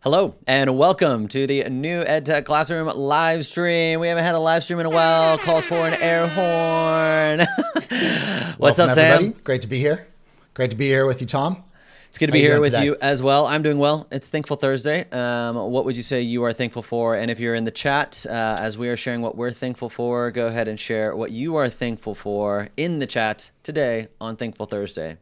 Hello and welcome to the new EdTech Classroom live stream. We haven't had a live stream in a while. Calls for an air horn. What's Welcome, up, Sam? everybody. Great to be here. Great to be here with you, Tom. It's good to be here with you as well. I'm doing well. It's Thankful Thursday. What would you say you are thankful for? And if you're in the chat, as we are sharing what we're thankful for, go ahead and share what you are thankful for in the chat today on Thankful Thursday.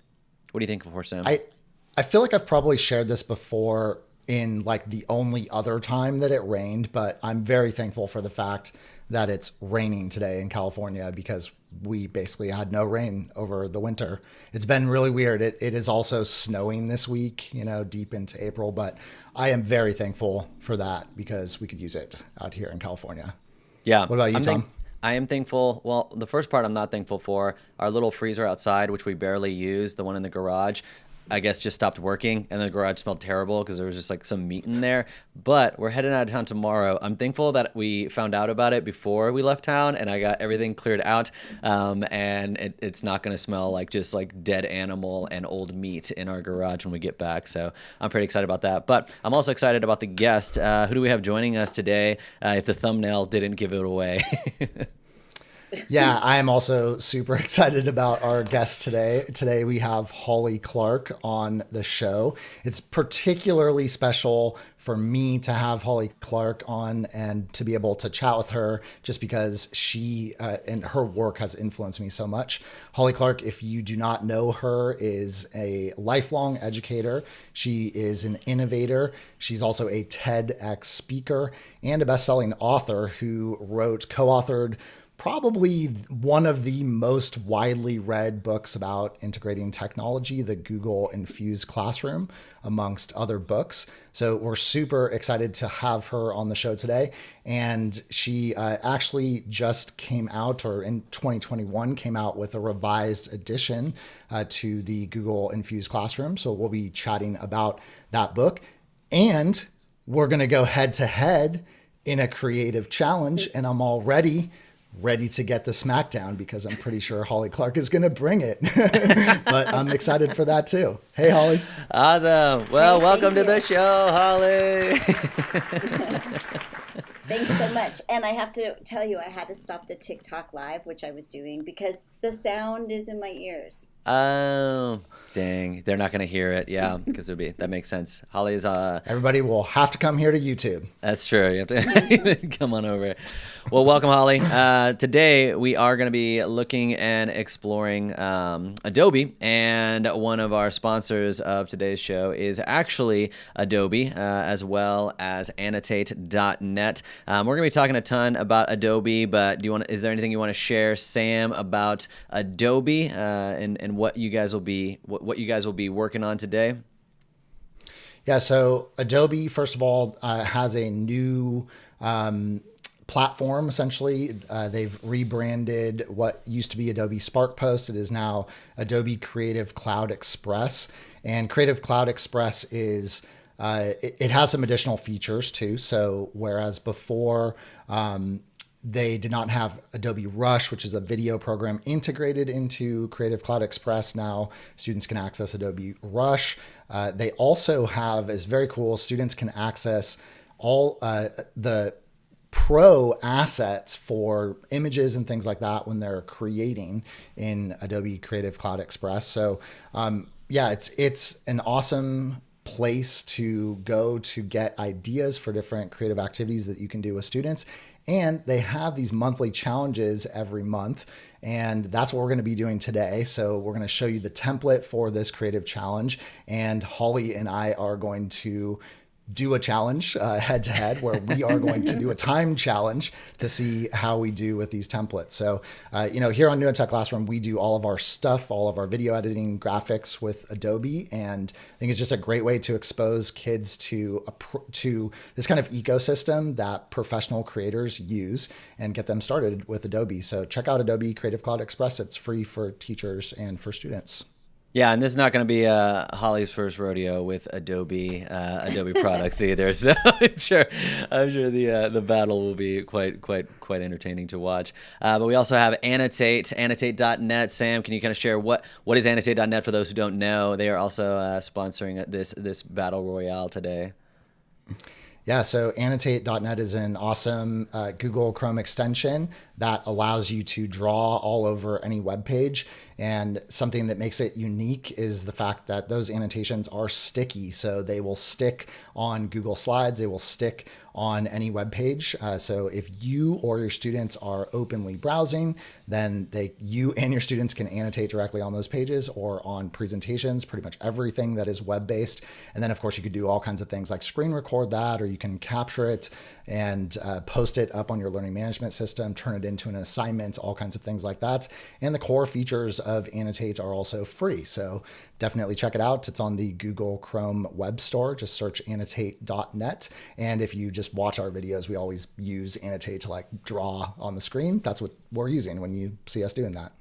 What are you thankful for, Sam? I feel like I've probably shared this before in like the only other time that it rained, but I'm very thankful for the fact that it's raining today in California because we basically had no rain over the winter. It's been really weird. It is also snowing this week, deep into April, but I am very thankful for that because we could use it out here in California. Yeah. What about you, Tom? I am thankful. Well, the first part I'm not thankful for, our little freezer outside, which we barely use, the one in the garage, I guess just stopped working, and the garage smelled terrible because there was just like some meat in there. But we're heading out of town tomorrow. I'm thankful that we found out about it before we left town, and I got everything cleared out. And it's not going to smell like just like dead animal and old meat in our garage when we get back. So I'm pretty excited about that. But I'm also excited about the guest. Who do we have joining us today? If the thumbnail didn't give it away. Yeah, I am also super excited about our guest today. Today we have Holly Clark on the show. It's particularly special for me to have Holly Clark on and to be able to chat with her just because she and her work has influenced me so much. Holly Clark, if you do not know her, is a lifelong educator. She is an innovator. She's also a TEDx speaker and a best-selling author who co-authored probably one of the most widely read books about integrating technology, the Google Infused Classroom, amongst other books. So we're super excited to have her on the show today. And she actually just came out, or in 2021, came out with a revised edition to the Google Infused Classroom. So we'll be chatting about that book. And we're going to go head to head in a creative challenge. And I'm already ready to get the smackdown because I'm pretty sure Holly Clark is going to bring it. But I'm excited for that too. Hey, Holly. Awesome. Well, welcome to the show, Holly. Thanks so much. And I have to tell you, I had to stop the TikTok live, which I was doing, because the sound is in my ears. Oh, dang. They're not going to hear it. Yeah, because that makes sense. Holly's Everybody will have to come here to YouTube. That's true. You have to come on over. Well, welcome, Holly. Today, we are going to be looking and exploring Adobe, and one of our sponsors of today's show is actually Adobe, as well as Annotate.net. We're going to be talking a ton about Adobe, but is there anything you want to share, Sam, about Adobe and what you guys will be working on today? Yeah, so Adobe, first of all, has a new platform, essentially. They've rebranded what used to be Adobe Spark Post. It is now Adobe Creative Cloud Express. And Creative Cloud Express is, it has some additional features too. So whereas before, they did not have Adobe Rush, which is a video program integrated into Creative Cloud Express. Now students can access Adobe Rush. They also have, is very cool, students can access all the pro assets for images and things like that when they're creating in Adobe Creative Cloud Express. So yeah, it's an awesome place to go to get ideas for different creative activities that you can do with students. And they have these monthly challenges every month. And that's what we're going to be doing today. So we're going to show you the template for this creative challenge. And Holly and I are going to do a challenge head to head where we are going to do a time challenge to see how we do with these templates. So, here on New EdTech Classroom, we do all of our stuff, all of our video editing, graphics with Adobe. And I think it's just a great way to expose kids to this kind of ecosystem that professional creators use and get them started with Adobe. So check out Adobe Creative Cloud Express. It's free for teachers and for students. Yeah, and this is not going to be Holly's first rodeo with Adobe products either. So I'm sure the battle will be quite entertaining to watch. But we also have Annotate.net. Sam, can you kind of share what is Annotate.net for those who don't know? They are also sponsoring this battle royale today. Yeah, so Annotate.net is an awesome Google Chrome extension that allows you to draw all over any web page. And something that makes it unique is the fact that those annotations are sticky. So they will stick on Google Slides. They will stick on any web page. So if you or your students are openly browsing, then you and your students can annotate directly on those pages or on presentations, pretty much everything that is web-based. And then, of course, you could do all kinds of things like screen record that, or you can capture it and post it up on your learning management system, turn it into an assignment, all kinds of things like that. And the core features of Annotate are also free. So definitely check it out. It's on the Google Chrome web store. Just search annotate.net. And if you just watch our videos, we always use Annotate to like draw on the screen. That's what we're using when you see us doing that.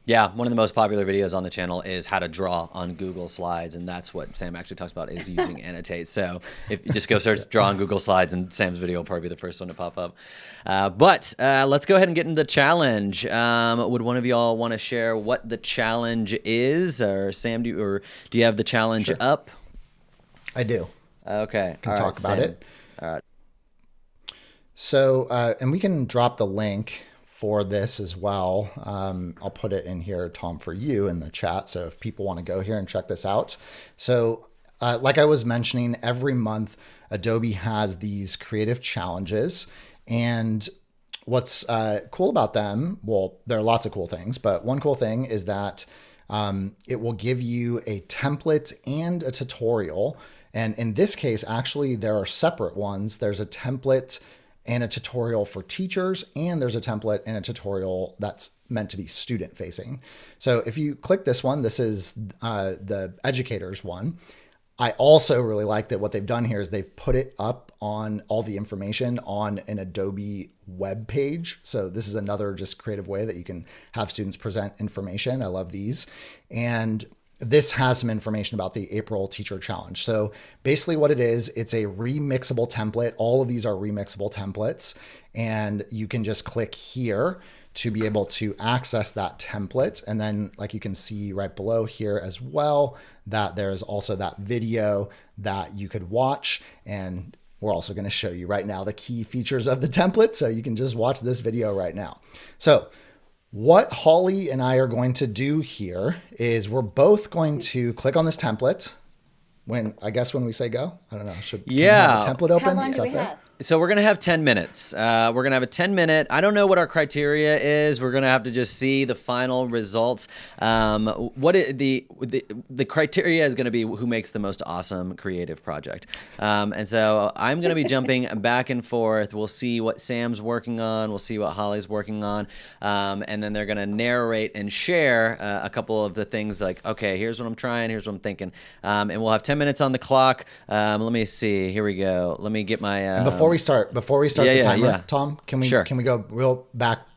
Yeah, one of the most popular videos on the channel is how to draw on Google Slides, and that's what Sam actually talks about, is using Annotate. So if you just go search draw on Google Slides, and Sam's video will probably be the first one to pop up. But let's go ahead and get into the challenge. Would one of y'all want to share what the challenge is? Or Sam, do you have the challenge up? I do. Okay. Can talk about it. All right. So, and we can drop the link for this as well. I'll put it in here, Tom, for you in the chat. So if people want to go here and check this out. So like I was mentioning, every month Adobe has these creative challenges. And what's cool about them, well, there are lots of cool things, but one cool thing is that it will give you a template and a tutorial. And in this case, actually, there are separate ones. There's a template and a tutorial for teachers, and there's a template and a tutorial that's meant to be student facing. So if you click this one, this is the educators one. I also really like that what they've done here is they've put it up on all the information on an Adobe web page. So this is another just creative way that you can have students present information. I love these. And this has some information about the April Teacher Challenge. So basically what it is, it's a remixable template. All of these are remixable templates, and you can just click here to be able to access that template. And then like you can see right below here as well, that there's also that video that you could watch. And we're also going to show you right now the key features of the template. So you can just watch this video right now. So What Holly and I are going to do here is we're both going to click on this template when we say go. I don't know. Can we have Yeah. the template How open? long Is do that we fair? have? So we're gonna have 10 minutes. We're gonna have a 10-minute. I don't know what our criteria is. We're gonna have to just see the final results. The criteria is gonna be who makes the most awesome creative project. And so I'm gonna be jumping back and forth. We'll see what Sam's working on. We'll see what Holly's working on, and then they're gonna narrate and share a couple of the things like, okay, here's what I'm trying. Here's what I'm thinking. And we'll have 10 minutes on the clock. Let me see. Here we go. Let me get my. And before we start Yeah, the yeah, timer, yeah. Tom, Sure. can we go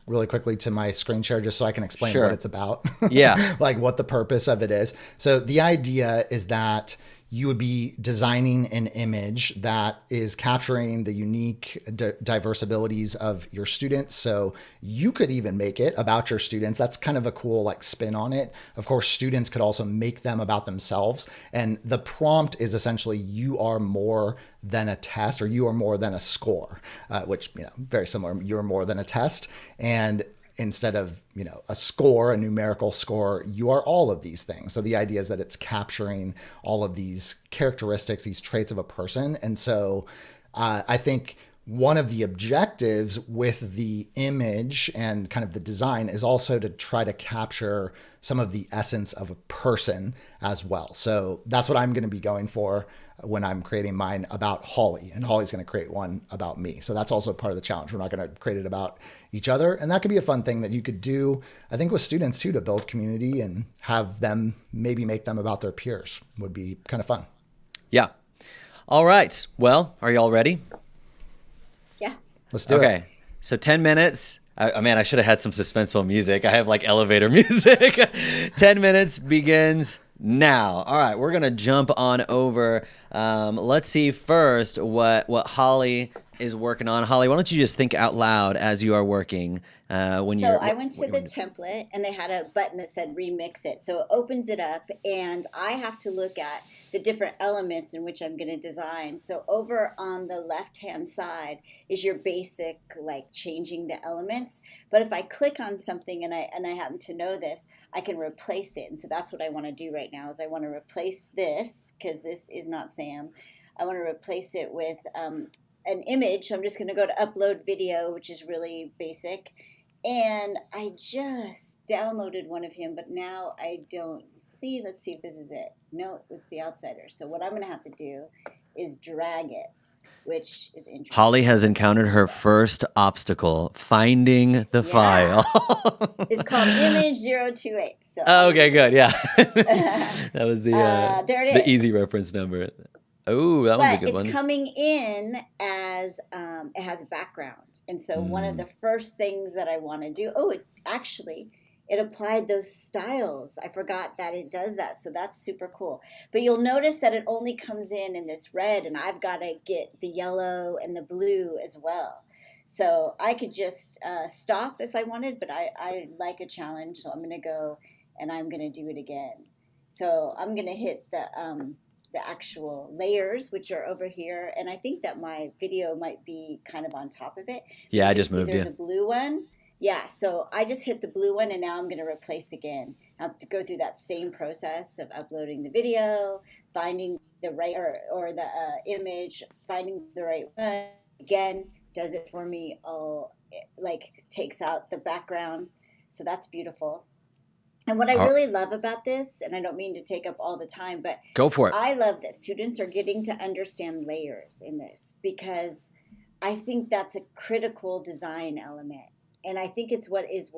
really quickly to my screen share just so I can explain Sure. what it's about? Yeah. Like what the purpose of it is. So the idea is that you would be designing an image that is capturing the unique diverse abilities of your students. So you could even make it about your students. That's kind of a cool like spin on it. Of course, students could also make them about themselves. And the prompt is essentially you are more than a test, or you are more than a score, which, very similar. You're more than a test. And instead of, a score, a numerical score, you are all of these things. So the idea is that it's capturing all of these characteristics, these traits of a person. And so I think one of the objectives with the image and kind of the design is also to try to capture some of the essence of a person as well. So that's what I'm going to be going for when I'm creating mine about Holly, and Holly's going to create one about me. So that's also part of the challenge. We're not going to create it about each other. And that could be a fun thing that you could do, I think, with students too, to build community and have them maybe make them about their peers would be kind of fun. Yeah. All right. Well, are y'all ready? Yeah. Let's do it. Okay. So 10 minutes. Man, I should have had some suspenseful music. I have like elevator music. 10 minutes begins now. All right, we're gonna jump on over. Let's see first what Holly is working on. Holly, why don't you just think out loud as you are working? I went to the template and they had a button that said remix it. So it opens it up and I have to look at the different elements in which I'm going to design. So over on the left-hand side is your basic, like changing the elements. But if I click on something and I happen to know this, I can replace it. And so that's what I want to do right now is I want to replace this, because this is not Sam. I want to replace it with an image. So I'm just going to go to upload video, which is really basic. And I just downloaded one of him, but now I don't see. Let's see if this is it. No, it's the outsider. So what I'm going to have to do is drag it, which is interesting. Holly has encountered her first obstacle, finding the file. It's called image 028. So Okay, good. Yeah. That was there it the is. easy reference number. Oh, that one's a good But one. it's coming in as it has a background. And so one of the first things that I want to do, it applied those styles. I forgot that it does that. So that's super cool. But you'll notice that it only comes in this red, and I've got to get the yellow and the blue as well. So I could just stop if I wanted, but I like a challenge. So I'm going to go and I'm going to do it again. So I'm going to hit the actual layers, which are over here. And I think that my video might be kind of on top of it. Yeah, You I can just see moved there's you. a blue one. Yeah, so I just hit the blue one and now I'm going to replace again. I have to go through that same process of uploading the video, finding the right or the image, finding the right one. Again, does it for me. Takes out the background. So that's beautiful. And what I really love about this, and I don't mean to take up all the time, but Go for it. I love that students are getting to understand layers in this, because I think that's a critical design element. And I think it's what is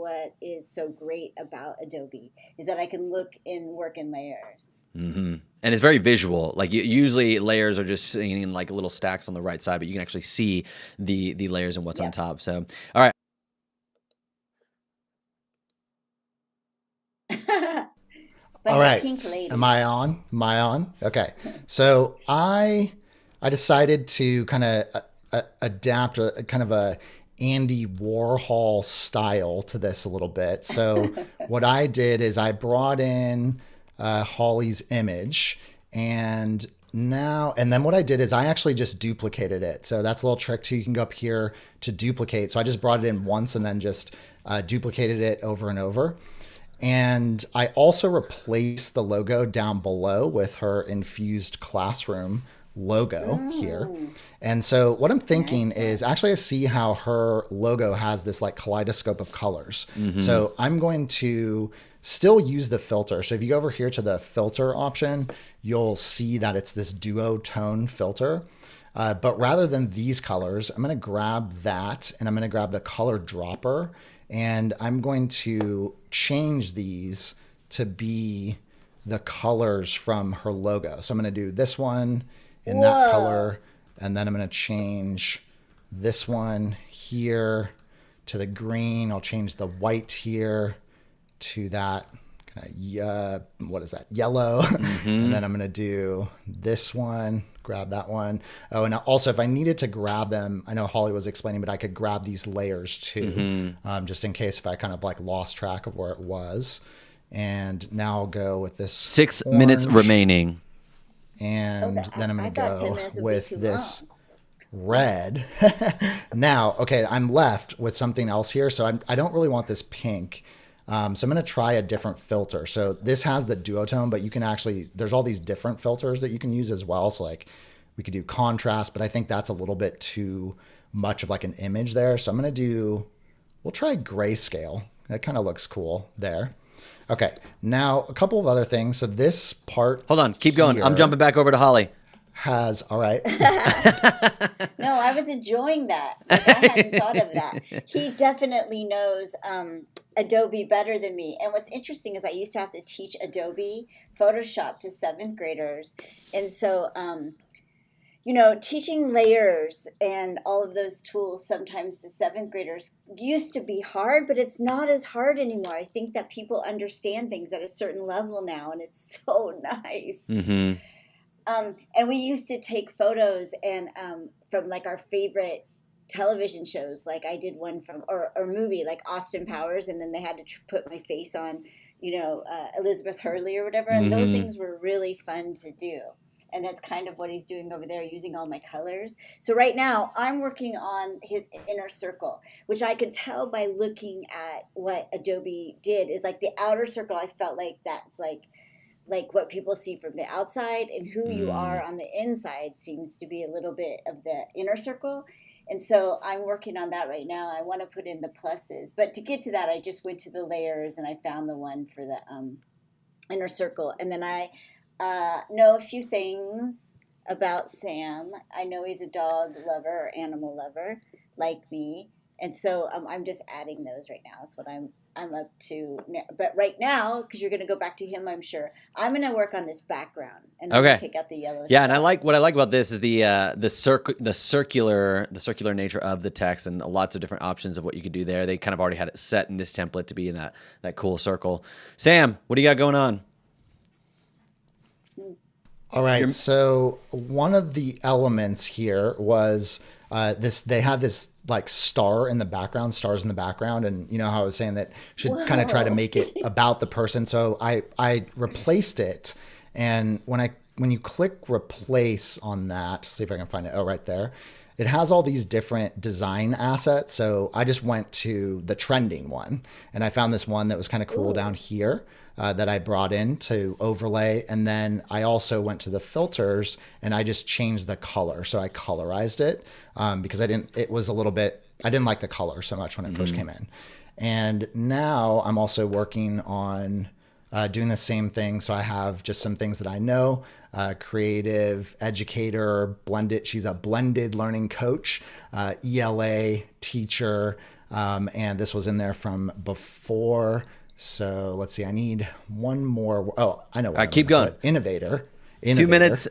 so great about Adobe is that I can look and work in layers. Mm-hmm. And it's very visual. Like usually layers are just sitting in like little stacks on the right side, but you can actually see the layers and what's on top. So, all right. All right. Am I on? Okay. So I decided to kind of adapt a kind of a Andy Warhol style to this a little bit. So what I did is I brought in Holly's image, and then what I did is I actually just duplicated it. So that's a little trick too. You can go up here to duplicate. So I just brought it in once and then just duplicated it over and over. And I also replaced the logo down below with her Infused Classroom logo here. And so what I'm thinking is actually I see how her logo has this like kaleidoscope of colors. So I'm going to still use the filter. So if you go over here to the filter option, you'll see that it's this duotone filter. But rather than these colors, I'm going to grab that and I'm going to grab the color dropper and I'm going to change these to be the colors from her logo. So I'm going to do this one in that color, and then I'm going to change this one here to the green. I'll change the white here to that kind of, what is that, yellow. And then I'm going to do this one, grab that one. Oh, and also if I needed to grab them, I know Holly was explaining, but I could grab these layers too, just in case if I kind of like lost track of where it was. And now I'll go with this 6 orange, minutes remaining. and then I'm going to thought 10 go minutes would be with too this long. red. Now, okay, I'm left with something else here. So I don't really want this pink. So I'm going to try a different filter. So this has the duotone, but you can actually, there's all these different filters that you can use as well. So like we could do contrast, but I think that's a little bit too much of like an image there. So I'm going to do, we'll try grayscale. That kind of looks cool there. Okay, now a couple of other things. So this part, Hold on, keep going. I'm here jumping back over to Holly. has, all right. No, I was enjoying that. Like, I hadn't thought of that. He definitely knows Adobe better than me. And what's interesting is I used to have to teach Adobe Photoshop to 7th graders. And so, you know, teaching layers and all of those tools sometimes to 7th graders used to be hard, but it's not as hard anymore. I think that people understand things at a certain level now, and it's so nice. And we used to take photos and from like our favorite television shows. Like I did one from, or movie like Austin Powers, and then they had to put my face on, you know, Elizabeth Hurley or whatever. And those things were really fun to do. And that's kind of what he's doing over there, using all my colors. So right now I'm working on his inner circle, which I could tell by looking at what Adobe did is like the outer circle. I felt like that's like what people see from the outside, and who you are on the inside seems to be a little bit of the inner circle. And so I'm working on that right now. I want to put in the pluses, but to get to that, I just went to the layers and I found the one for the inner circle. And then I know a few things about Sam. I know he's a dog lover or animal lover like me. And so I'm just adding those right now. That's what I'm up to. But right now, because you're going to go back to him, I'm sure, I'm going to work on this background and I'm gonna take out the yellow. Yeah, and I like what I like about this is the circular nature of the text and lots of different options of what you could do there. They kind of already had it set in this template to be in that cool circle. Sam, what do you got going on? All right. So one of the elements here was this. They had this like stars in the background, and you know how I was saying that should kind of try to make it about the person. So I replaced it, and when you click replace on that, see if I can find it. Oh, right there. It has all these different design assets. So I just went to the trending one, and I found this one that was kind of cool down here. That I brought in to overlay. And then I also went to the filters and I just changed the color. So I colorized it because I didn't like the color so much when it first came in. And now I'm also working on doing the same thing. So I have just some things that I know, creative educator, blended. She's a blended learning coach, ELA teacher. And this was in there from before. So let's see. I need one more. Oh, I know. What All right, keep going. Innovator. 2 minutes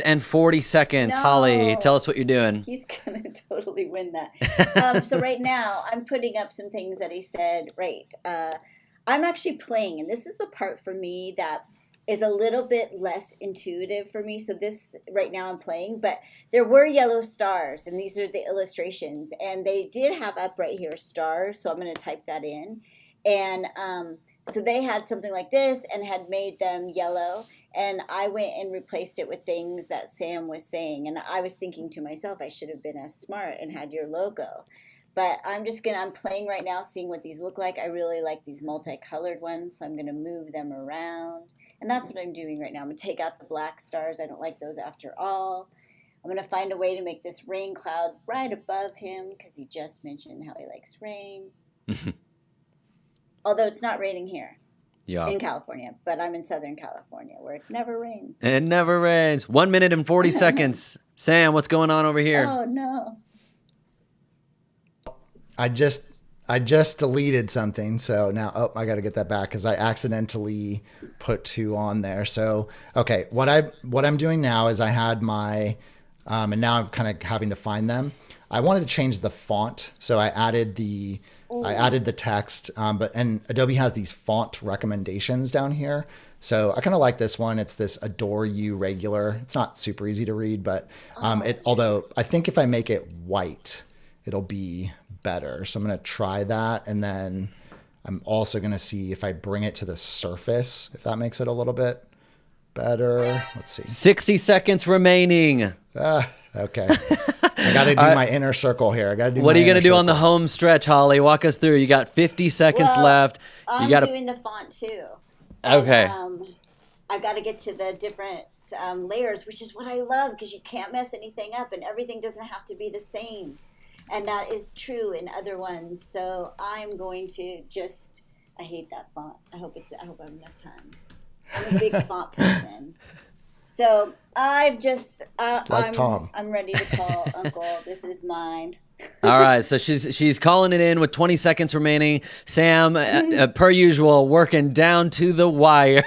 and 40 seconds. No. Holly, tell us what you're doing. He's going to totally win that. So right now I'm putting up some things that he said, right. I'm actually playing, and this is the part for me that is a little bit less intuitive for me. So this right now I'm playing, but there were yellow stars, and these are the illustrations, and they did have up right here stars. So I'm going to type that in. And so they had something like this and had made them yellow. And I went and replaced it with things that Sam was saying. And I was thinking to myself, I should have been as smart and had your logo. But I'm playing right now, seeing what these look like. I really like these multicolored ones, so I'm gonna move them around. And that's what I'm doing right now. I'm gonna take out the black stars. I don't like those after all. I'm gonna find a way to make this rain cloud right above him because he just mentioned how he likes rain. Although it's not raining here Yeah. in California, but I'm in Southern California where it never rains. It never rains. 1 minute and 40 seconds. Sam, what's going on over here? Oh no. I just deleted something, so now I got to get that back because I accidentally put 2 on there. So okay, what I'm doing now is I had my and now I'm kind of having to find them. I wanted to change the font, so I added the text, and Adobe has these font recommendations down here. So I kind of like this one. It's this Adore You regular. It's not super easy to read, but although I think if I make it white, it'll be better. So I'm going to try that. And then I'm also going to see if I bring it to the surface, if that makes it a little bit better. Let's see. 60 seconds remaining. Okay. I got to do my inner circle here. What are you going to do on the home stretch, Holly? Walk us through. You got 50 seconds left. I'm you doing the font too. Okay. I got to get to the different layers, which is what I love because you can't mess anything up and everything doesn't have to be the same. And that is true in other ones. So I'm going to I hate that font. I hope I have enough time. I'm a big font person. So I'm ready to call Uncle. This is mine. All right, so she's calling it in with 20 seconds remaining. Sam, per usual, working down to the wire.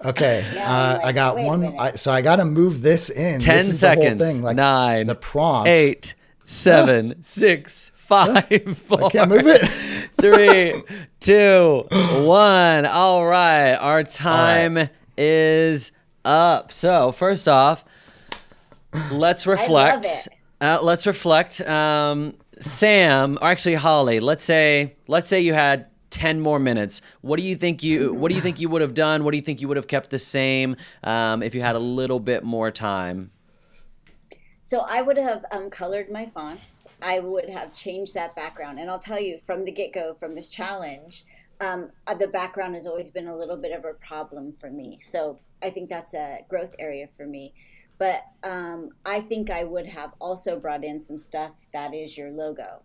Okay, I got one. So I got to move this in. 10 this is seconds. The whole thing, like 9, the prompt. 8, 7, 6, 5, 4. I can't move it. 3, 2, 1. All right, our time is up. So first off, let's reflect. Let's reflect. Sam, or actually Holly, let's say you had 10 more minutes. What do you think you would have done? What do you think you would have kept the same if you had a little bit more time? So I would have colored my fonts. I would have changed that background. And I'll tell you from the get-go, from this challenge, the background has always been a little bit of a problem for me. So I think that's a growth area for me. But I think I would have also brought in some stuff that is your logo.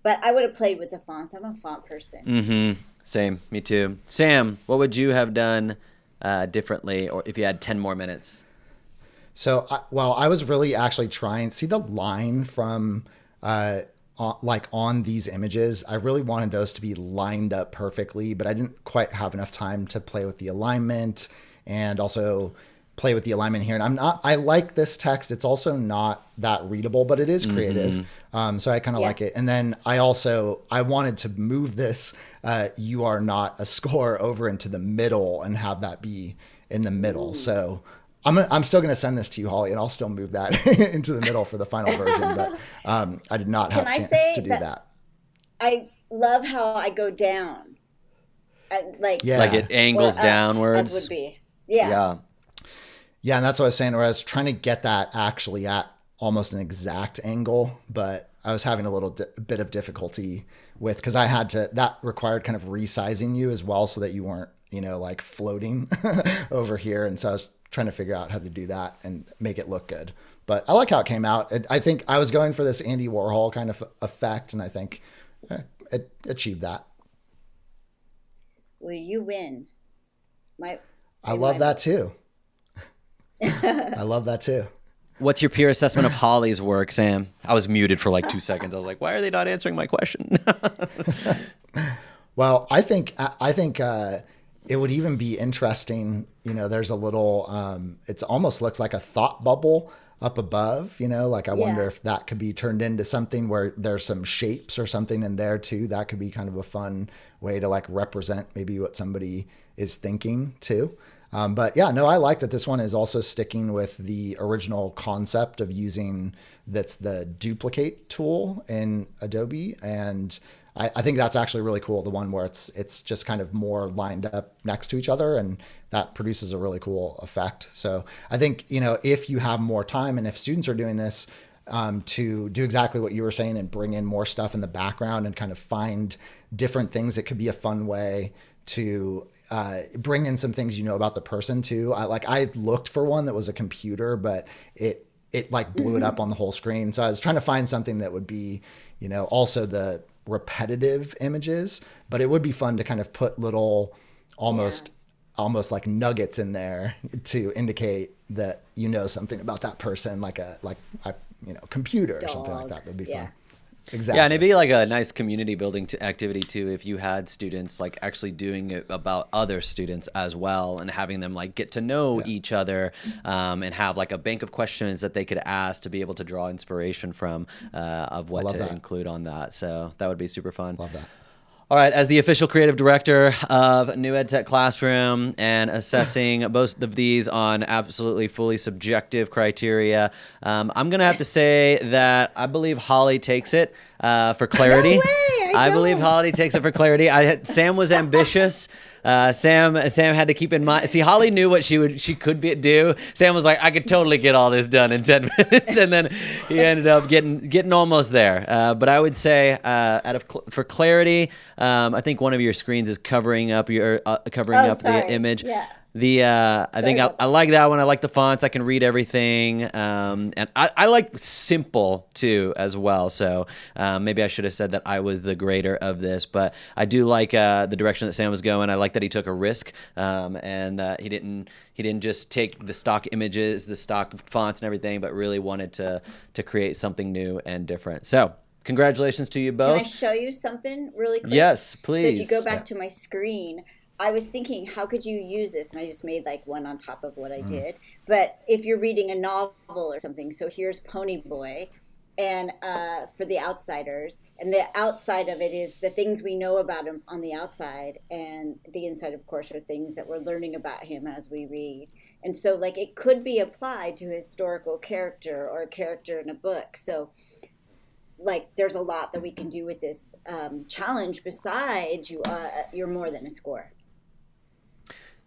But I would have played with the fonts. I'm a font person. Mm-hmm. Same. Me too. Sam, what would you have done differently, or if you had 10 more minutes? So, I was really actually trying. See the line from on these images. I really wanted those to be lined up perfectly, but I didn't quite have enough time to play with the alignment and also play with the alignment here. And I like this text. It's also not that readable, but it is creative. So I kind of like it. And then I wanted to move this, "You are not a score" over into the middle and have that be in the middle. So I'm still going to send this to you, Holly, and I'll still move that into the middle for the final version. But I did not have a chance to do that. I love how I go down. Like it angles downwards. As would be. Yeah. Yeah, and that's what I was saying, where I was trying to get that actually at almost an exact angle, but I was having a little bit of difficulty because that required kind of resizing you as well so that you weren't, like floating over here. And so I was trying to figure out how to do that and make it look good. But I like how it came out. I think I was going for this Andy Warhol kind of effect, and I think it achieved that. Well, you win. I love that too. I love that too. What's your peer assessment of Holly's work, Sam? I was muted for like 2 seconds. I was like, why are they not answering my question? Well, I think it would even be interesting. There's a little, it almost looks like a thought bubble up above, like I wonder if that could be turned into something where there's some shapes or something in there too. That could be kind of a fun way to like represent maybe what somebody is thinking too. But yeah, no, I like that this one is also sticking with the original concept of using that's the duplicate tool in Adobe. And I think that's actually really cool. The one where it's just kind of more lined up next to each other, and that produces a really cool effect. So I think, if you have more time and if students are doing this, to do exactly what you were saying and bring in more stuff in the background and kind of find different things. It could be a fun way to bring in some things about the person too. I looked for one that was a computer, but it like blew it up on the whole screen. So I was trying to find something that would be, also the repetitive images, but it would be fun to kind of put little almost like nuggets in there to indicate that something about that person, like a computer or something like that. That'd be fun. Exactly. Yeah, and it'd be like a nice community building activity too if you had students like actually doing it about other students as well, and having them like get to know each other, and have like a bank of questions that they could ask to be able to draw inspiration from, of what to include on that. So that would be super fun. Love that. All right, as the official creative director of New EdTech Classroom and assessing both of these on absolutely fully subjective criteria, I'm going to have to say that I believe Holly takes it for clarity. No way, I believe Holly takes it for clarity. Sam was ambitious. Sam had to keep in mind. See, Holly knew what she could do. Sam was like, I could totally get all this done in 10 minutes, and then he ended up getting almost there. But I would say, for clarity, I think one of your screens is covering up the image. Yeah. I think I like that one. I like the fonts. I can read everything. And I like simple too as well. So maybe I should have said that I was the grader of this, but I do like the direction that Sam was going. I like that he took a risk, and he didn't just take the stock images, the stock fonts and everything, but really wanted to create something new and different. So congratulations to you both. Can I show you something really quick? Yes, please. So if you go back to my screen, I was thinking, how could you use this? And I just made like one on top of what I did. But if you're reading a novel or something, so here's Pony Boy, and for the outsiders, and the outside of it is the things we know about him on the outside, and the inside, of course, are things that we're learning about him as we read. And so like it could be applied to a historical character or a character in a book. So like there's a lot that we can do with this challenge besides you're more than a score.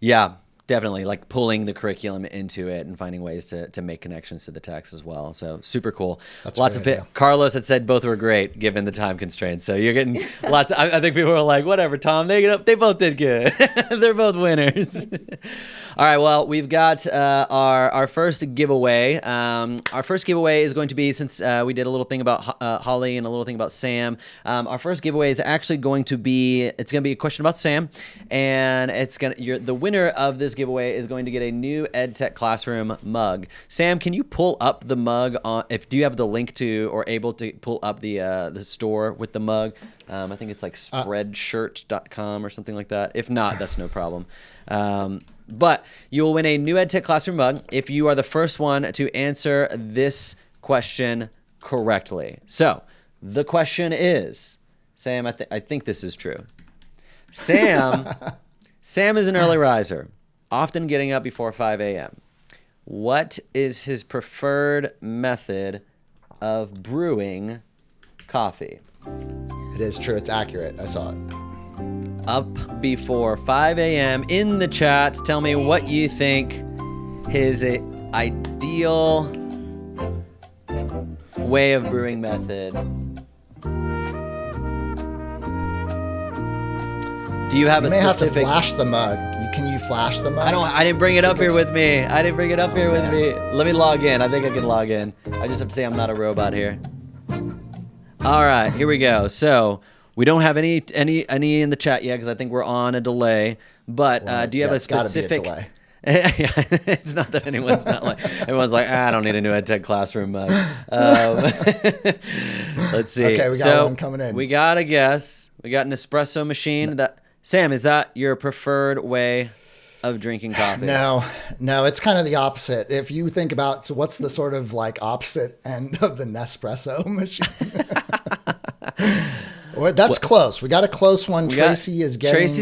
Yeah, definitely. Like pulling the curriculum into it and finding ways to make connections to the text as well. So super cool. That's lots of it. Carlos had said both were great given the time constraints. So you're getting lots. I think people were like, whatever, Tom, they both did good. They're both winners. All right, well, we've got our first giveaway. Our first giveaway is going to be, since we did a little thing about Holly and a little thing about Sam, our first giveaway is actually going to be, it's going to be a question about Sam, and the winner of this giveaway is going to get a new EdTech Classroom mug. Sam, can you pull up the mug, do you have the link to or able to pull up the store with the mug? I think it's like spreadshirt.com or something like that. If not, that's no problem. But you will win a new EdTech Classroom mug if you are the first one to answer this question correctly. So the question is, Sam, I think this is true. Sam is an early riser, often getting up before 5 a.m. What is his preferred method of brewing coffee? It is true. It's accurate. I saw it. Up before 5 a.m. in the chat. Tell me what you think his ideal way of brewing method. Do you have you a may specific? Have to flash the mug. Can you flash the mug? I didn't bring it up here with me. Let me log in. I think I can log in. I just have to say I'm not a robot here. All right, here we go. So we don't have any in the chat yet because I think we're on a delay. But do you have a specific? Gotta be a delay. It's not that everyone's like, I don't need a new EdTech Classroom mug. Let's see. Okay, we got one coming in. We got a guess. We got an espresso machine. Sam, is that your preferred way of drinking coffee? No, it's kind of the opposite. If you think about what's the sort of like opposite end of the Nespresso machine. Well, that's close. We got a close one. Tracy's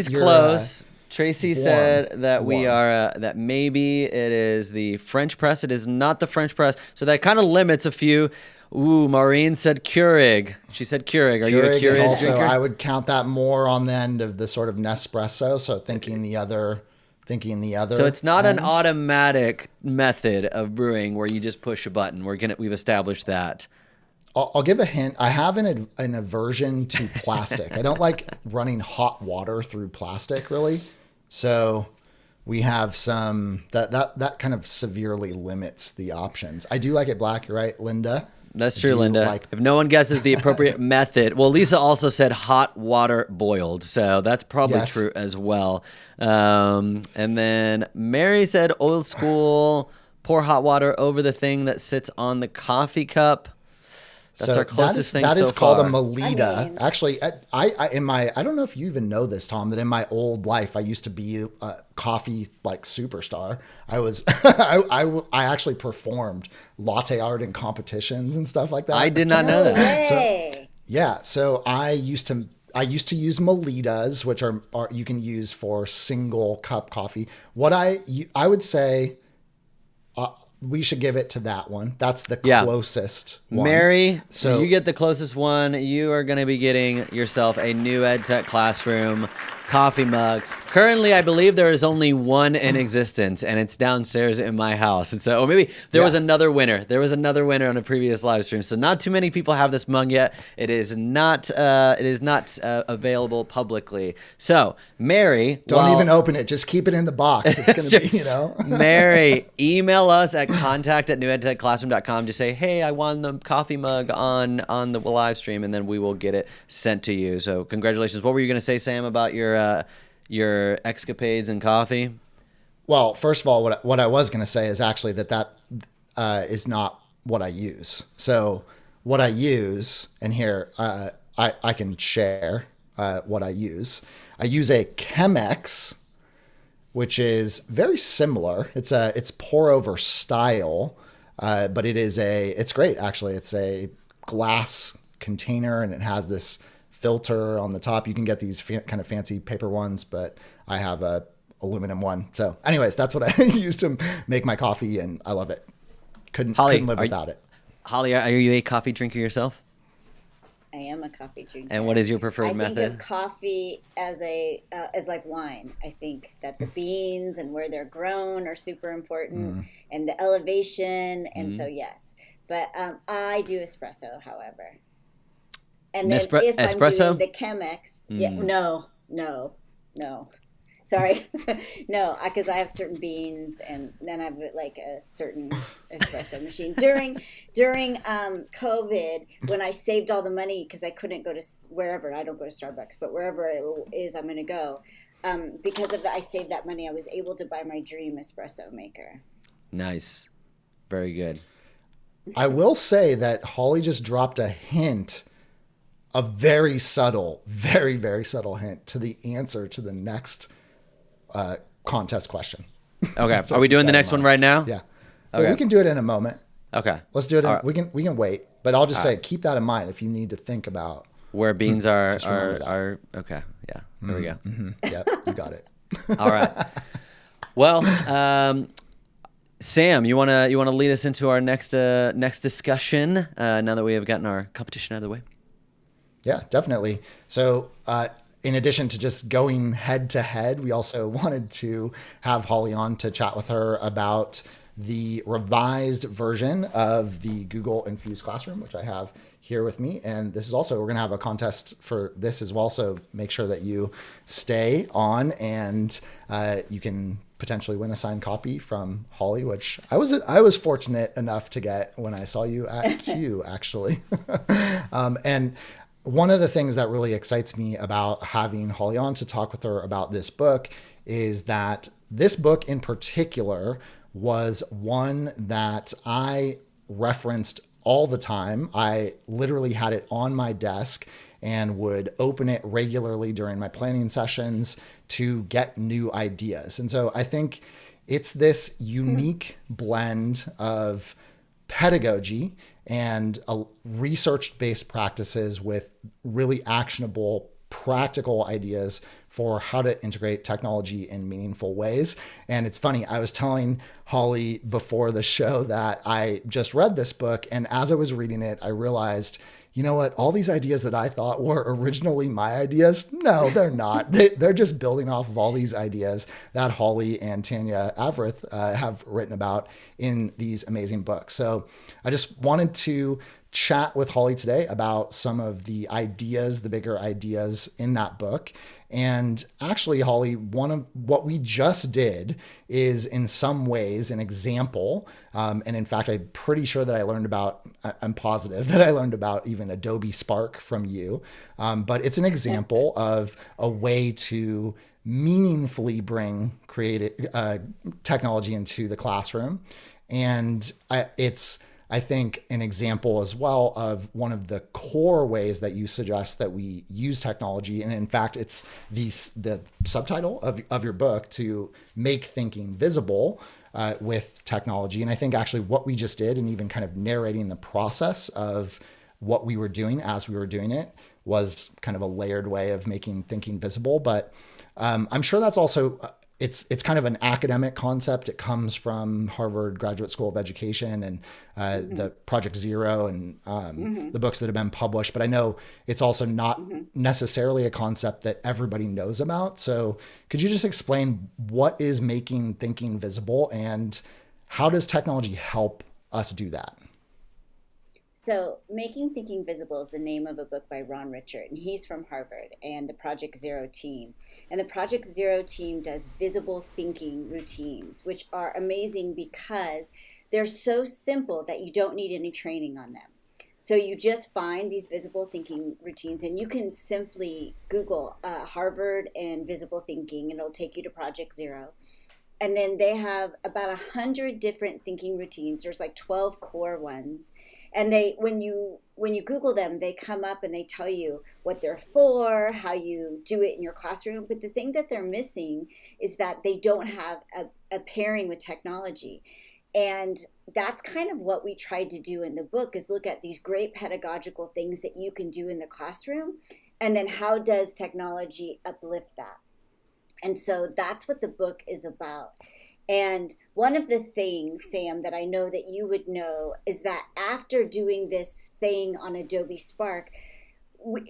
close. Tracy said that we are that maybe it is the French press. It is not the French press. So that kind of limits a few. Ooh, Maureen said Keurig. She said Keurig. Are you a Keurig also, drinker? I would count that more on the end of the sort of Nespresso. So thinking the other thinking the other. So it's not an end. automatic method of brewing where you just push a button. We've established that. I'll give a hint. I have an aversion to plastic. I don't like running hot water through plastic, really. So we have some that kind of severely limits the options. I do like it black. You're right, Linda. That's true, Linda. If no one guesses the appropriate method, well, Lisa also said hot water boiled, so that's probably true as well. And then Mary said old school, pour hot water over the thing that sits on the coffee cup. That's our closest thing so far. That is called a Melita. Actually, I don't know if you even know this, Tom, that in my old life, I used to be a coffee like superstar. I actually performed latte art in competitions and stuff like that. I did not know that. So I used to use Melitas, which are you can use for single cup coffee. What I would say. We should give it to that one. That's the closest one. Mary, so you get the closest one. You are going to be getting yourself a new EdTech Classroom coffee mug. Currently, I believe there is only one in existence, and it's downstairs in my house. And so, or maybe there was another winner. There was another winner on a previous live stream. So not too many people have this mug yet. It is not available publicly. So Mary, don't even open it. Just keep it in the box. It's going to be, Mary, email us at contact@newedtechclassroom.com to say, hey, I won the coffee mug on the live stream, and then we will get it sent to you. So congratulations. What were you going to say, Sam, about your escapades in coffee? Well, first of all, what I was going to say is actually that is not what I use. So what I use, and here I can share what I use. I use a Chemex, which is very similar. It's pour over style, but it's great actually. It's a glass container and it has this filter on the top. You can get these kind of fancy paper ones, but I have a aluminum one. So anyways, that's what I use to make my coffee, and I love it. Couldn't live without it. Holly, are you a coffee drinker yourself? I am a coffee drinker. And what is your preferred method? I think of coffee as like wine. I think that the beans and where they're grown are super important, and the elevation. And so yes, but I do espresso, however. And then if espresso? I'm doing the Chemex, no. Sorry. No, because I have certain beans, and then I have like a certain espresso machine. During COVID, when I saved all the money because I couldn't go to wherever, I don't go to Starbucks, but wherever it is I'm going to go, because of that, I saved that money. I was able to buy my dream espresso maker. Nice. Very good. I will say that Holly just dropped a hint, a very subtle, very, very subtle hint to the answer to the next contest question. Okay. So are we doing the next one right now? Yeah. Okay. Well, we can do it in a moment. Okay. Let's do it. We can wait, but I'll just say, keep that in mind if you need to think about where beans are okay. Yeah. There we go. Yeah, you got it. All right. Well, Sam, you wanna lead us into our next discussion now that we have gotten our competition out of the way? Yeah, definitely. So in addition to just going head to head, we also wanted to have Holly on to chat with her about the revised version of the Google Infused Classroom, which I have here with me. And this is also, we're going to have a contest for this as well. So make sure that you stay on, and you can potentially win a signed copy from Holly, which I was fortunate enough to get when I saw you at Q, actually. And one of the things that really excites me about having Holly on to talk with her about this book is that this book in particular was one that I referenced all the time. I literally had it on my desk and would open it regularly during my planning sessions to get new ideas. And so I think it's this unique blend of pedagogy and research-based practices with really actionable, practical ideas for how to integrate technology in meaningful ways. And it's funny, I was telling Holly before the show that I just read this book, and as I was reading it, I realized, you know what, all these ideas that I thought were originally my ideas, no, they're not. They're just building off of all these ideas that Holly and Tanya Avrith have written about in these amazing books. So I just wanted to chat with Holly today about some of the ideas, the bigger ideas in that book. And actually, Holly, one of what we just did is in some ways an example. And in fact, I'm pretty sure that I'm positive that I learned about even Adobe Spark from you. But it's an example of a way to meaningfully bring creative technology into the classroom. And it's, I think, an example as well of one of the core ways that you suggest that we use technology. And in fact, it's the subtitle of your book, to make thinking visible with technology. And I think actually what we just did, and even kind of narrating the process of what we were doing as we were doing it, was kind of a layered way of making thinking visible. But I'm sure that's also it's kind of an academic concept. It comes from Harvard Graduate School of Education and the Project Zero and the books that have been published. But I know it's also not necessarily a concept that everybody knows about. So could you just explain what is making thinking visible, and how does technology help us do that? So, Making Thinking Visible is the name of a book by Ron Richard, and he's from Harvard and the Project Zero team. And the Project Zero team does visible thinking routines, which are amazing because they're so simple that you don't need any training on them. So you just find these visible thinking routines, and you can simply Google Harvard and visible thinking, and it'll take you to Project Zero. And then they have about 100 different thinking routines. There's like 12 core ones. And they, when you Google them, they come up and they tell you what they're for, how you do it in your classroom. But the thing that they're missing is that they don't have a pairing with technology. And that's kind of what we tried to do in the book, is look at these great pedagogical things that you can do in the classroom, and then how does technology uplift that? And so that's what the book is about. And one of the things, Sam, that I know that you would know is that after doing this thing on Adobe Spark,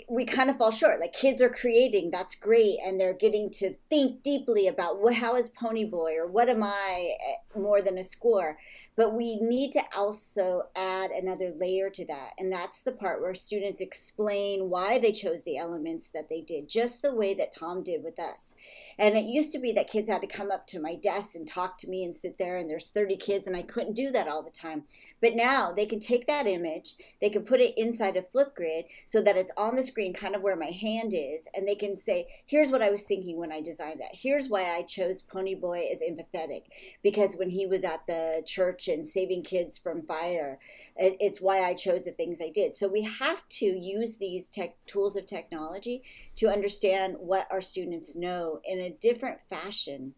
we kind of fall short. Like, kids are creating, that's great, and they're getting to think deeply about how is Pony Boy, or what am I more than a score. But we need to also add another layer to that, and that's the part where students explain why they chose the elements that they did, just the way that Tom did with us. And it used to be that kids had to come up to my desk and talk to me and sit there, and there's 30 kids, and I couldn't do that all the time. But now they can take that image, they can put it inside a Flipgrid so that it's on the screen kind of where my hand is, and they can say, here's what I was thinking when I designed that. Here's why I chose Pony Boy as empathetic, because when he was at the church and saving kids from fire, it's why I chose the things I did. So we have to use these tools of technology to understand what our students know in a different fashion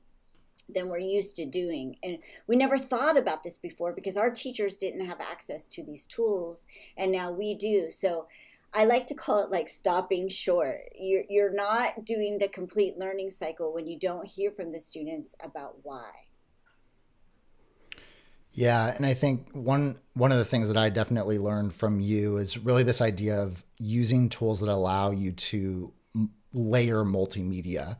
than we're used to doing. And we never thought about this before because our teachers didn't have access to these tools, and now we do. So I like to call it like stopping short. You're not doing the complete learning cycle when you don't hear from the students about why. Yeah, and I think one of the things that I definitely learned from you is really this idea of using tools that allow you to layer multimedia.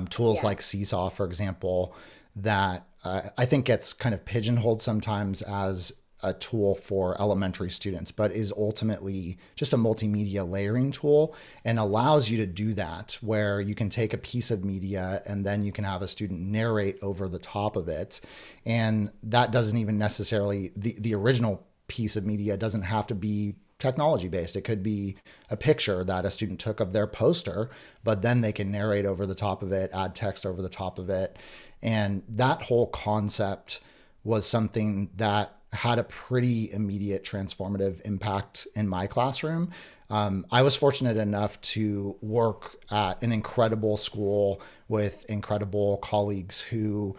Tools like Seesaw, for example, that I think gets kind of pigeonholed sometimes as a tool for elementary students, but is ultimately just a multimedia layering tool, and allows you to do that, where you can take a piece of media and then you can have a student narrate over the top of it. And that doesn't even necessarily, the original piece of media doesn't have to be technology based. It could be a picture that a student took of their poster, but then they can narrate over the top of it, add text over the top of it. And that whole concept was something that had a pretty immediate transformative impact in my classroom. I was fortunate enough to work at an incredible school with incredible colleagues who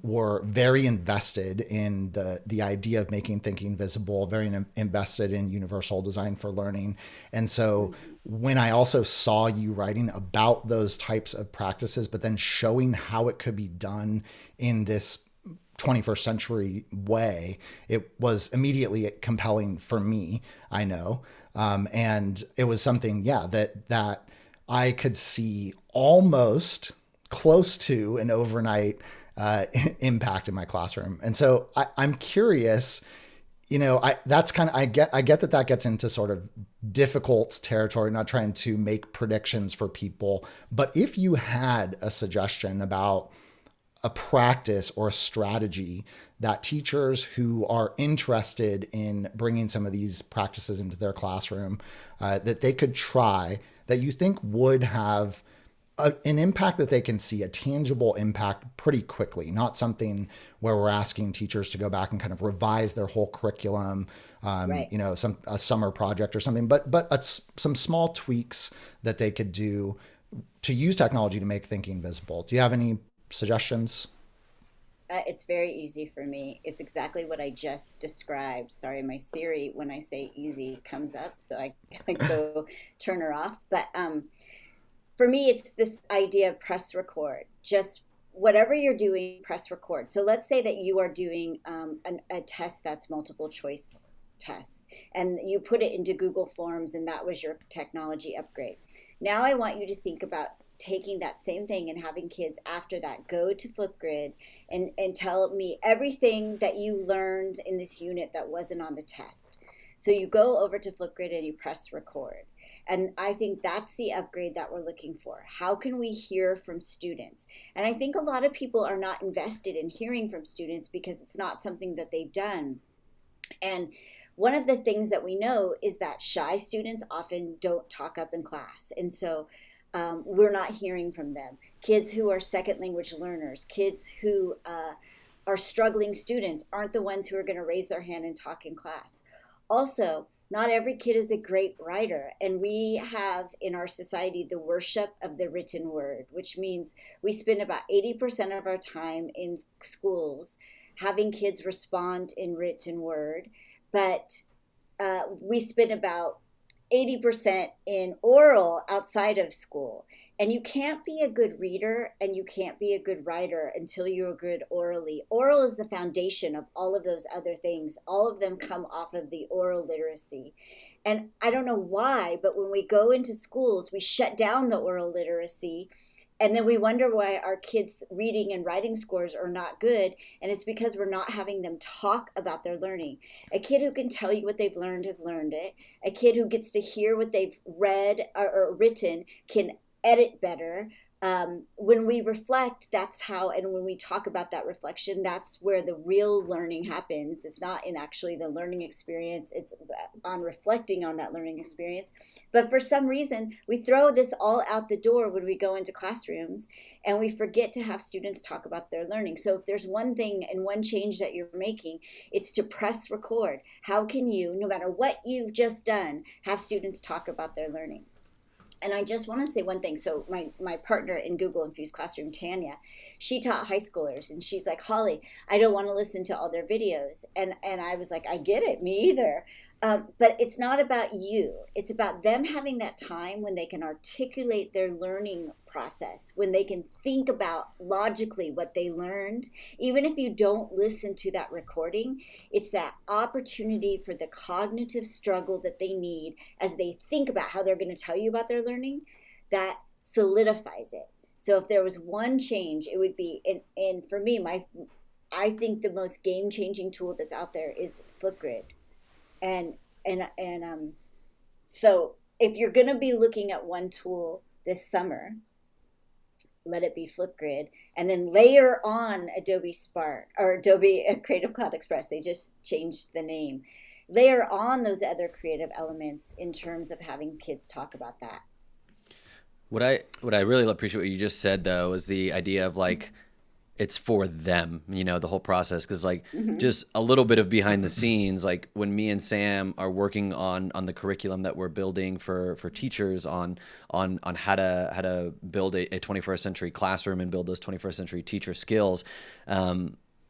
were very invested in the idea of making thinking visible, very invested in universal design for learning. And so when I also saw you writing about those types of practices, but then showing how it could be done in this 21st century way, it was immediately compelling for me, I know. And it was something, that I could see almost close to an overnight impact in my classroom. And so I'm curious, I get that gets into sort of difficult territory, not trying to make predictions for people. But if you had a suggestion about a practice or a strategy that teachers who are interested in bringing some of these practices into their classroom, that they could try, that you think would have an impact that they can see, a tangible impact pretty quickly, not something where we're asking teachers to go back and kind of revise their whole curriculum, Right. a summer project or something, but some small tweaks that they could do to use technology to make thinking visible. Do you have any suggestions? It's very easy for me. It's exactly what I just described. Sorry, my Siri, when I say easy, comes up, so I go turn her off. But for me, it's this idea of press record. Just whatever you're doing, press record. So let's say that you are doing a test that's multiple choice test, and you put it into Google Forms, and that was your technology upgrade. Now I want you to think about taking that same thing and having kids after that go to Flipgrid and tell me everything that you learned in this unit that wasn't on the test. So you go over to Flipgrid and you press record. And I think that's the upgrade that we're looking for. How can we hear from students? And I think a lot of people are not invested in hearing from students because it's not something that they've done. And one of the things that we know is that shy students often don't talk up in class. And so we're not hearing from them. Kids who are second language learners, kids who are struggling students aren't the ones who are going to raise their hand and talk in class. Also, not every kid is a great writer, and we have in our society the worship of the written word, which means we spend about 80% of our time in schools having kids respond in written word, but we spend about 80% in oral outside of school. And you can't be a good reader and you can't be a good writer until you're good orally. Oral is the foundation of all of those other things. All of them come off of the oral literacy. And I don't know why, but when we go into schools, we shut down the oral literacy. And then we wonder why our kids' reading and writing scores are not good. And it's because we're not having them talk about their learning. A kid who can tell you what they've learned has learned it. A kid who gets to hear what they've read or written can edit better. When we reflect, that's how, and when we talk about that reflection, that's where the real learning happens. It's not in actually the learning experience, it's on reflecting on that learning experience. But for some reason, we throw this all out the door when we go into classrooms, and we forget to have students talk about their learning. So if there's one thing and one change that you're making, it's to press record. How can you, no matter what you've just done, have students talk about their learning? And I just want to say one thing. So my partner in Google Infused Classroom, Tanya, she taught high schoolers, and she's like, Holly, I don't want to listen to all their videos. And I was like, I get it, me either. But it's not about you. It's about them having that time when they can articulate their learning process, when they can think about logically what they learned. Even if you don't listen to that recording, it's that opportunity for the cognitive struggle that they need as they think about how they're going to tell you about their learning that solidifies it. So if there was one change, it would be, and for me, I think the most game-changing tool that's out there is Flipgrid. And so if you're going to be looking at one tool this summer, let it be Flipgrid, and then layer on Adobe Spark or Adobe Creative Cloud Express. They just changed the name. Layer on those other creative elements in terms of having kids talk about that. What I really appreciate what you just said, though, is the idea of like, it's for them, the whole process. Because like just a little bit of behind the scenes, like when me and Sam are working on the curriculum that we're building for teachers on how to build a 21st century classroom and build those 21st century teacher skills.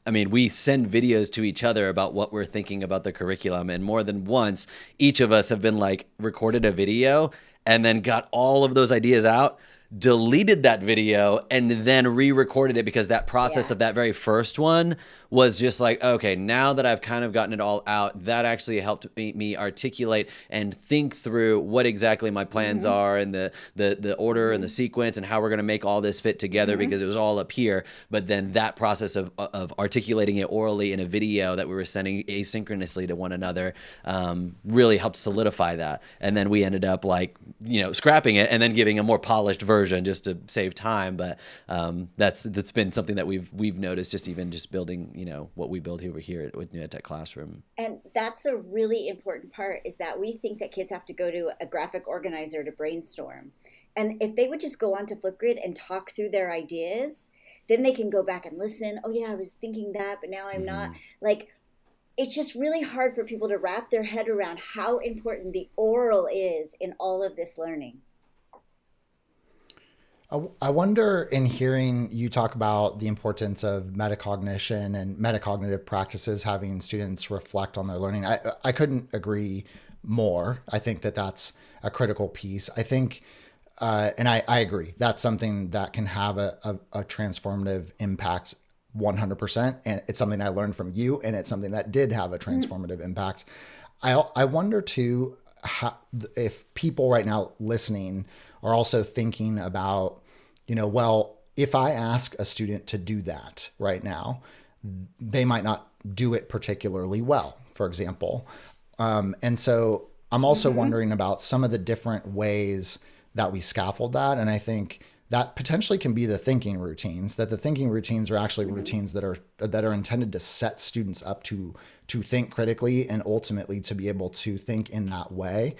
I mean, we send videos to each other about what we're thinking about the curriculum. And more than once, each of us have been like recorded a video and then got all of those ideas out, deleted that video, and then re-recorded it, because that process of that very first one was just like, okay, now that I've kind of gotten it all out, that actually helped me articulate and think through what exactly my plans are, and the order and the sequence, and how we're going to make all this fit together, because it was all up here. But then that process of articulating it orally in a video that we were sending asynchronously to one another really helped solidify that. And then we ended up like, scrapping it and then giving a more polished version just to save time. But that's been something that we've noticed, just building what we build over here with New EdTech Classroom. And that's a really important part, is that we think that kids have to go to a graphic organizer to brainstorm. And if they would just go onto Flipgrid and talk through their ideas, then they can go back and listen. Oh yeah, I was thinking that, but now I'm not. Like, it's just really hard for people to wrap their head around how important the oral is in all of this learning. I wonder, in hearing you talk about the importance of metacognition and metacognitive practices, having students reflect on their learning, I couldn't agree more. I think that that's a critical piece. I think, and I agree, that's something that can have a transformative impact 100%. And it's something I learned from you, and it's something that did have a transformative impact. I wonder too, if people right now listening are also thinking about, well, if I ask a student to do that right now, they might not do it particularly well, for example. And so I'm also wondering about some of the different ways that we scaffold that. And I think that potentially can be the thinking routines, that the thinking routines are actually routines that are intended to set students up to think critically and ultimately to be able to think in that way.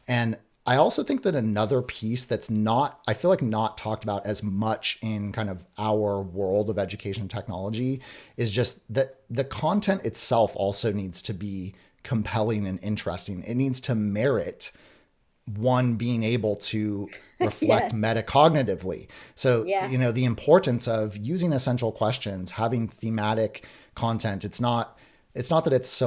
And I also think that another piece that's I feel like not talked about as much in kind of our world of education technology is just that the content itself also needs to be compelling and interesting. It needs to merit one being able to reflect metacognitively. So, the importance of using essential questions, having thematic content. It's not that it's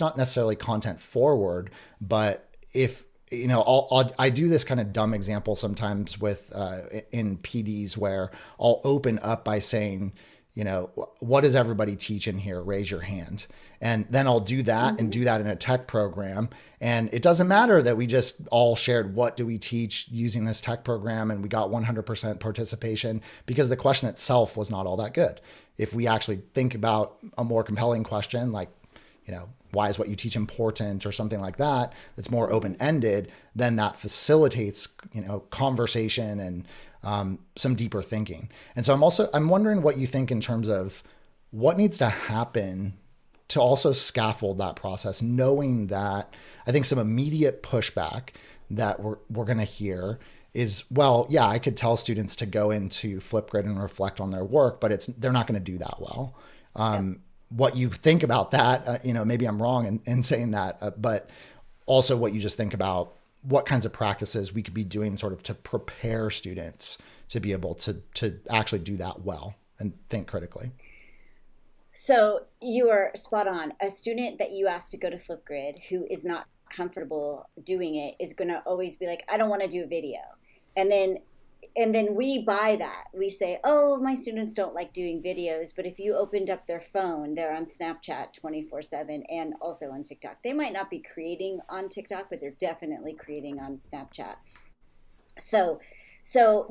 not necessarily content forward, but if, I do this kind of dumb example sometimes with in PDs where I'll open up by saying, what does everybody teach in here? Raise your hand. And then I'll do that and do that in a tech program. And it doesn't matter that we just all shared what do we teach using this tech program and we got 100% participation, because the question itself was not all that good. If we actually think about a more compelling question, like, why is what you teach important, or something like that, that's more open-ended, then that facilitates, conversation and some deeper thinking. And so I'm wondering what you think in terms of what needs to happen to also scaffold that process, knowing that I think some immediate pushback that we're going to hear is, well, yeah, I could tell students to go into Flipgrid and reflect on their work, but they're not going to do that well. What you think about that, maybe I'm wrong in saying that, but also what you just think about what kinds of practices we could be doing sort of to prepare students to be able to actually do that well and think critically. So you are spot on. A student that you ask to go to Flipgrid who is not comfortable doing it is going to always be like, I don't want to do a video. And then we buy that. We say, oh, my students don't like doing videos, but if you opened up their phone, they're on Snapchat 24/7 and also on TikTok. They might not be creating on TikTok, but they're definitely creating on Snapchat. So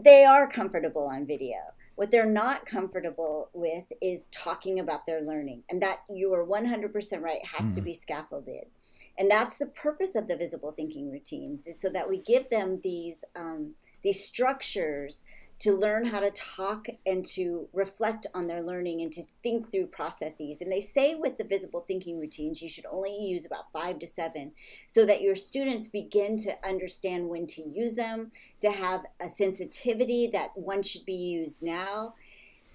they are comfortable on video. What they're not comfortable with is talking about their learning. And that, you are 100% right, has to be scaffolded. And that's the purpose of the visible thinking routines, is so that we give them these structures to learn how to talk and to reflect on their learning and to think through processes. And they say with the visible thinking routines, you should only use about 5 to 7 so that your students begin to understand when to use them, to have a sensitivity that one should be used now.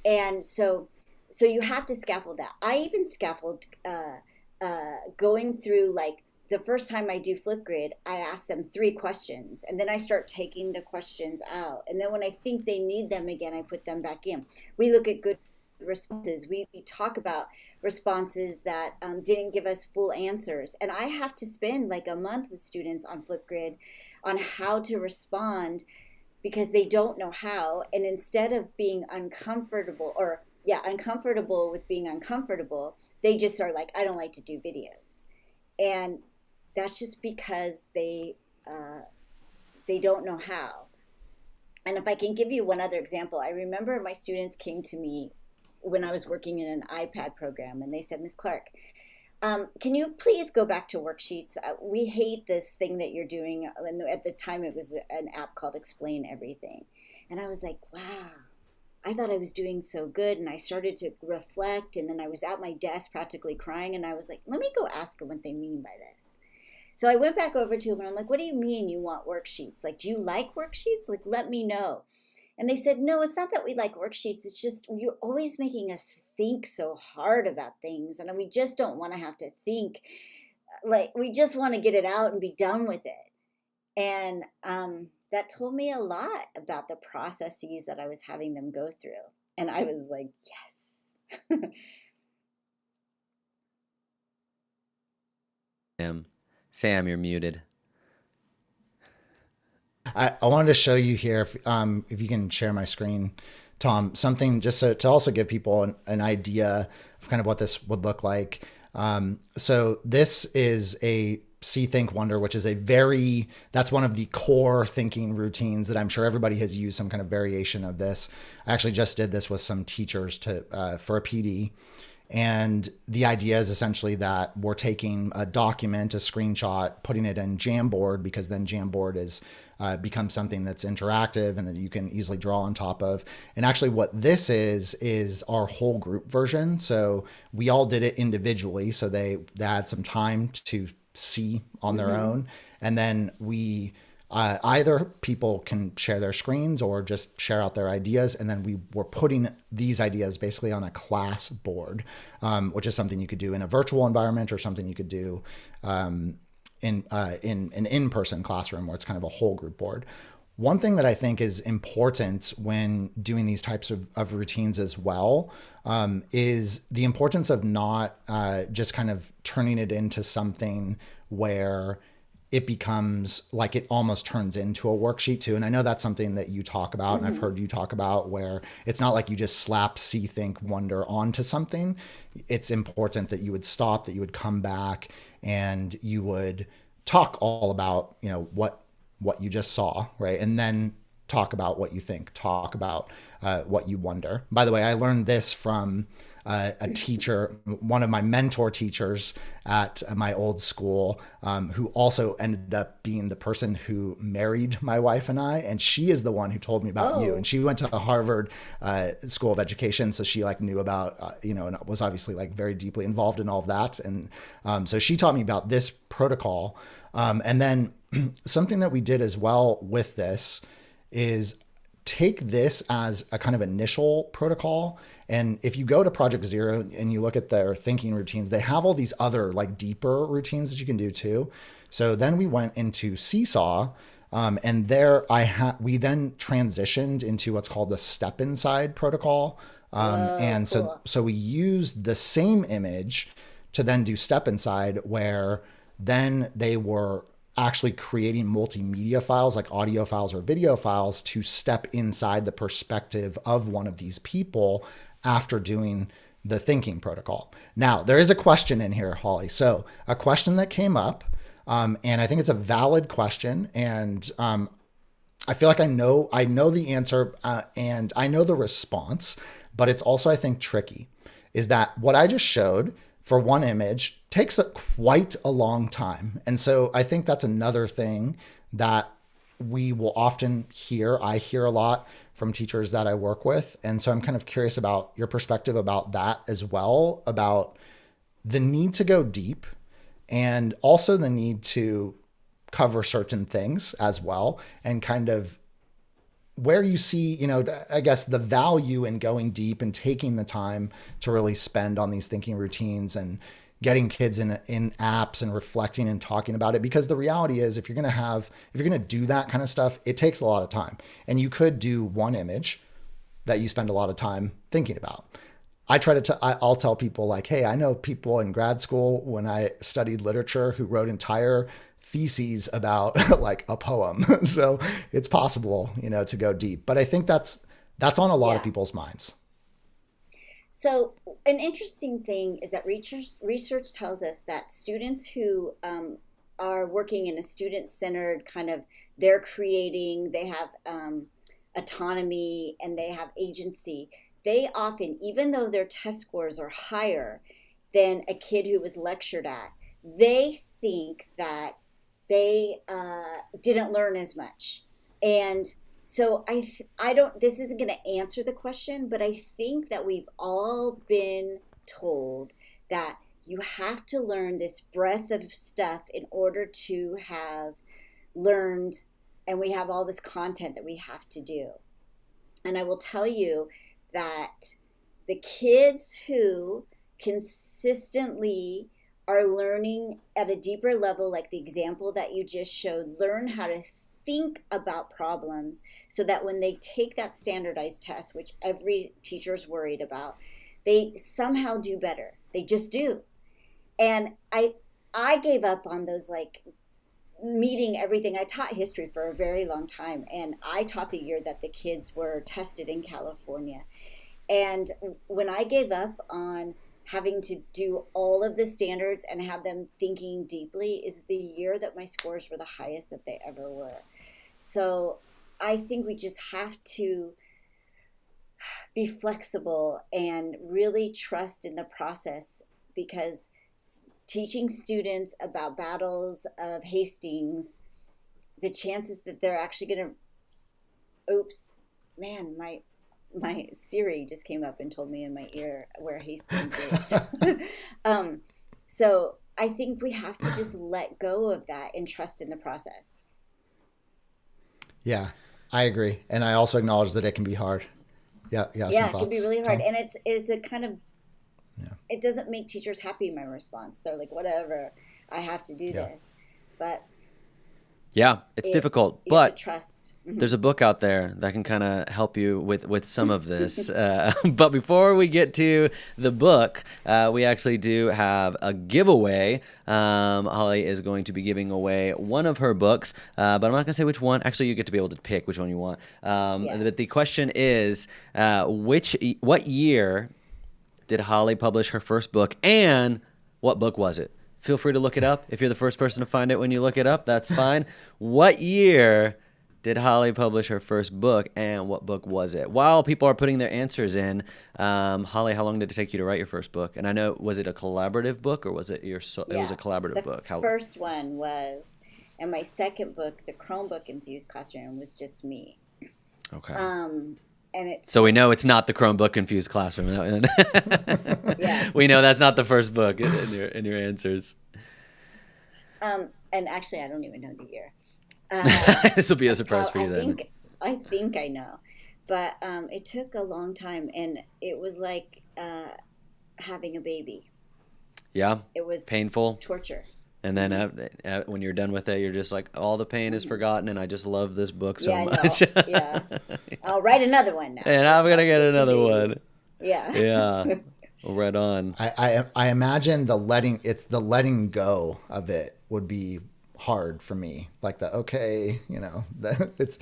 And so so you have to scaffold that. I even scaffold going through, like, the first time I do Flipgrid, I ask them 3 questions, and then I start taking the questions out. And then when I think they need them again, I put them back in. We look at good responses. We talk about responses that didn't give us full answers. And I have to spend like a month with students on Flipgrid on how to respond, because they don't know how. And instead of being uncomfortable, or yeah, uncomfortable with being uncomfortable, they just are like, I don't like to do videos. And that's just because they don't know how. And if I can give you one other example, I remember my students came to me when I was working in an iPad program, and they said, Miss Clark, can you please go back to worksheets? We hate this thing that you're doing. And at the time, it was an app called Explain Everything. And I was like, wow, I thought I was doing so good. And I started to reflect, and then I was at my desk practically crying, and I was like, let me go ask them what they mean by this. So I went back over to them, and I'm like, what do you mean you want worksheets? Like, do you like worksheets? Like, let me know. And they said, no, it's not that we like worksheets. It's just you're always making us think so hard about things. And we just don't want to have to think. Like, we just want to get it out and be done with it. And that told me a lot about the processes that I was having them go through. And I was like, yes. Sam, you're muted. I wanted to show you here, if you can share my screen, Tom, something just so to also give people an idea of kind of what this would look like. So this is a See, Think, Wonder, which is that's one of the core thinking routines that I'm sure everybody has used some kind of variation of this. I actually just did this with some teachers for a PD. And the idea is essentially that we're taking a document, a screenshot, putting it in Jamboard, because then Jamboard is becomes something that's interactive and that you can easily draw on top of. And actually what this is our whole group version. So we all did it individually. So they had some time to see on their own. And then we either people can share their screens or just share out their ideas. And then we were putting these ideas basically on a class board, which is something you could do in a virtual environment or something you could do in an in-person classroom where it's kind of a whole group board. One thing that I think is important when doing these types of routines as well is the importance of not just kind of turning it into something where it becomes like it almost turns into a worksheet too. And I know that's something that you talk about, and I've heard you talk about, where it's not like you just slap See, Think, Wonder onto something. It's important that you would stop, that you would come back, and you would talk all about, what you just saw, right? And then talk about what you think, talk about what you wonder. By the way, I learned this from a teacher, one of my mentor teachers at my old school, who also ended up being the person who married my wife and I. And she is the one who told me about you. And she went to the Harvard School of Education. So she knew about, and was obviously very deeply involved in all of that. And so she taught me about this protocol. And then something that we did as well with this is take this as a kind of initial protocol. And if you go to Project Zero and you look at their thinking routines, they have all these other deeper routines that you can do too. So then we went into Seesaw, and there we then transitioned into what's called the Step Inside protocol. And cool. So we used the same image to then do Step Inside, where then they were actually creating multimedia files like audio files or video files to step inside the perspective of one of these people after doing the thinking protocol. Now, there is a question in here, Holly. So a question that came up, and I think it's a valid question. And I feel like I know the answer and I know the response, but it's also, I think, tricky, is that what I just showed for one image takes quite a long time. And so I think that's another thing that we will often hear. I hear a lot from teachers that I work with. And so I'm kind of curious about your perspective about that as well, about the need to go deep and also the need to cover certain things as well, and kind of where you see, I guess the value in going deep and taking the time to really spend on these thinking routines and getting kids in apps and reflecting and talking about it. Because the reality is, if you're going to do that kind of stuff, it takes a lot of time. And you could do one image that you spend a lot of time thinking about. I'll tell people like, hey, I know people in grad school when I studied literature who wrote entire theses about like a poem. So it's possible, to go deep. But I think that's on a lot of people's minds. So an interesting thing is that research tells us that students who are working in a student-centered kind of, they're creating, they have autonomy and they have agency. They often, even though their test scores are higher than a kid who was lectured at, they think that they didn't learn as much. And so I don't, this isn't going to answer the question, but I think that we've all been told that you have to learn this breadth of stuff in order to have learned, and we have all this content that we have to do. And I will tell you that the kids who consistently are learning at a deeper level, like the example that you just showed, learn how to think about problems so that when they take that standardized test, which every teacher is worried about, they somehow do better. They just do. And I gave up on those, like, meeting everything. I taught history for a very long time, and I taught the year that the kids were tested in California. And when I gave up on having to do all of the standards and have them thinking deeply is the year that my scores were the highest that they ever were. So I think we just have to be flexible and really trust in the process, because teaching students about battles of Hastings, the chances that they're actually going to, oops, man, my Siri just came up and told me in my ear where Hastings is. So I think we have to just let go of that and trust in the process. Yeah, I agree. And I also acknowledge that it can be hard. Yeah, it can be really hard. Tom? And it's a kind of, it doesn't make teachers happy, my response. They're like, whatever, I have to do this. But yeah, it's difficult, but trust. There's a book out there that can kind of help you with some of this. But before we get to the book, we actually do have a giveaway. Holly is going to be giving away one of her books, but I'm not going to say which one. Actually, you get to be able to pick which one you want. But the question is, what year did Holly publish her first book, and what book was it? Feel free to look it up. If you're the first person to find it when you look it up, that's fine. What year did Holly publish her first book, and what book was it? While people are putting their answers in, Holly, how long did it take you to write your first book? And I know, was it a collaborative book, or was it it was a collaborative book? The first one was, and my second book, the Chromebook Infused Classroom, was just me. Okay. So we know it's not the Chromebook Infused Classroom. Yeah. We know that's not the first book in your answers. And actually, I don't even know the year. This will be a surprise for you then. I think I know, but it took a long time, and it was like having a baby. Yeah. It was painful, torture. And then when you're done with it, you're just like, all the pain is forgotten, and I just love this book so much. Yeah, I'll write another one now. And I'm gonna get another one. Yeah. Yeah. Right on. I imagine the letting go of it would be hard for me. Like it's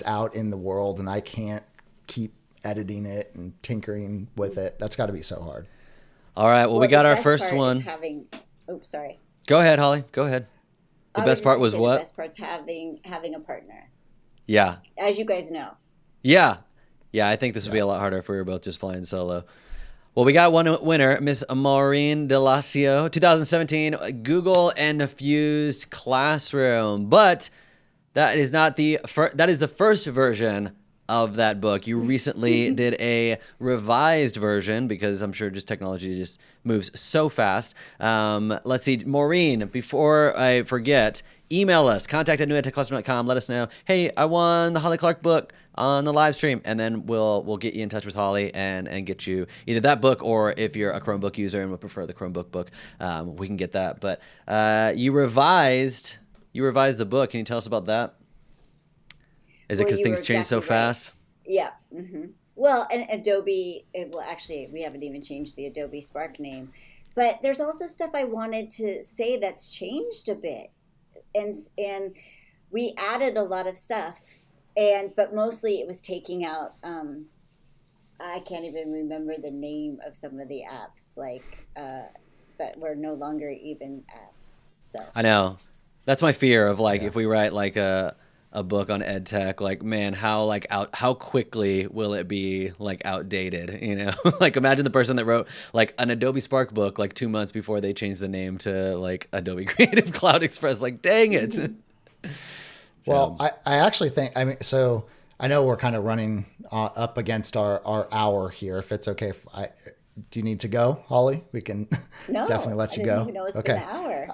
out in the world, and I can't keep editing it and tinkering with it. That's got to be so hard. All right. Well, we got our first one. Sorry. Go ahead, Holly. Go ahead. The best part was what? The best part's having a partner. Yeah. As you guys know. Yeah. Yeah, I think this would be a lot harder if we were both just flying solo. Well, we got one winner, Miss Maureen Delacio, 2017 Google Infused Classroom. But that is not that is the first version of that book. You recently did a revised version, because I'm sure just technology just moves so fast. Let's see, Maureen, before I forget, email us, contact@newedtechclassroom.com. Let us know, hey, I won the Holly Clark book on the live stream, and then we'll get you in touch with Holly and get you either that book, or if you're a Chromebook user and would prefer the Chromebook book, we can get that. But you revised the book. Can you tell us about that? Is it because things change so fast? Yeah. Mm-hmm. Well, and Adobe, actually, we haven't even changed the Adobe Spark name. But there's also stuff I wanted to say that's changed a bit. And we added a lot of stuff. But mostly it was taking out, I can't even remember the name of some of the apps, that were no longer even apps. So I know. That's my fear of if we write a book on EdTech, man, how quickly will it be outdated? Imagine the person that wrote an Adobe Spark book 2 months before they changed the name to Adobe Creative Cloud Express. Dang it. Well, I actually think, so I know we're kind of running up against our hour here. If it's okay, do you need to go, Holly? We can definitely let you go. I didn't even know it's been an hour.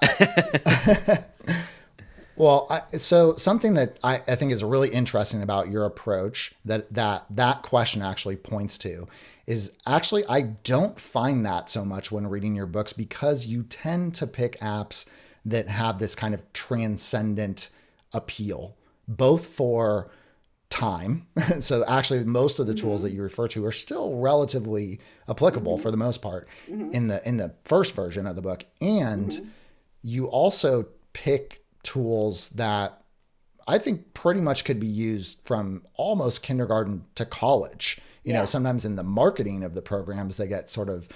Well, so something that I think is really interesting about your approach that question actually points to is actually I don't find that so much when reading your books, because you tend to pick apps that have this kind of transcendent appeal, both for time. So actually most of the tools that you refer to are still relatively applicable for the most part in the first version of the book. And you also pick tools that I think pretty much could be used from almost kindergarten to college. You know, sometimes in the marketing of the programs, they get sort of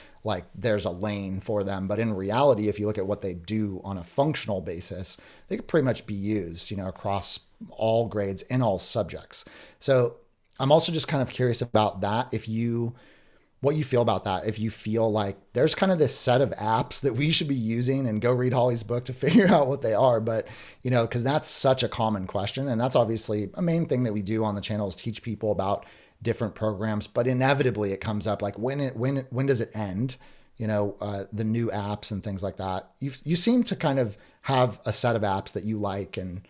there's a lane for them. But in reality, if you look at what they do on a functional basis, they could pretty much be used, across all grades and all subjects. So I'm also just kind of curious about that. What you feel about that, if you feel like there's kind of this set of apps that we should be using, and go read Holly's book to figure out what they are. But, because that's such a common question. And that's obviously a main thing that we do on the channel is teach people about different programs. But inevitably it comes up when does it end? The new apps and things like that. You seem to kind of have a set of apps that you like. And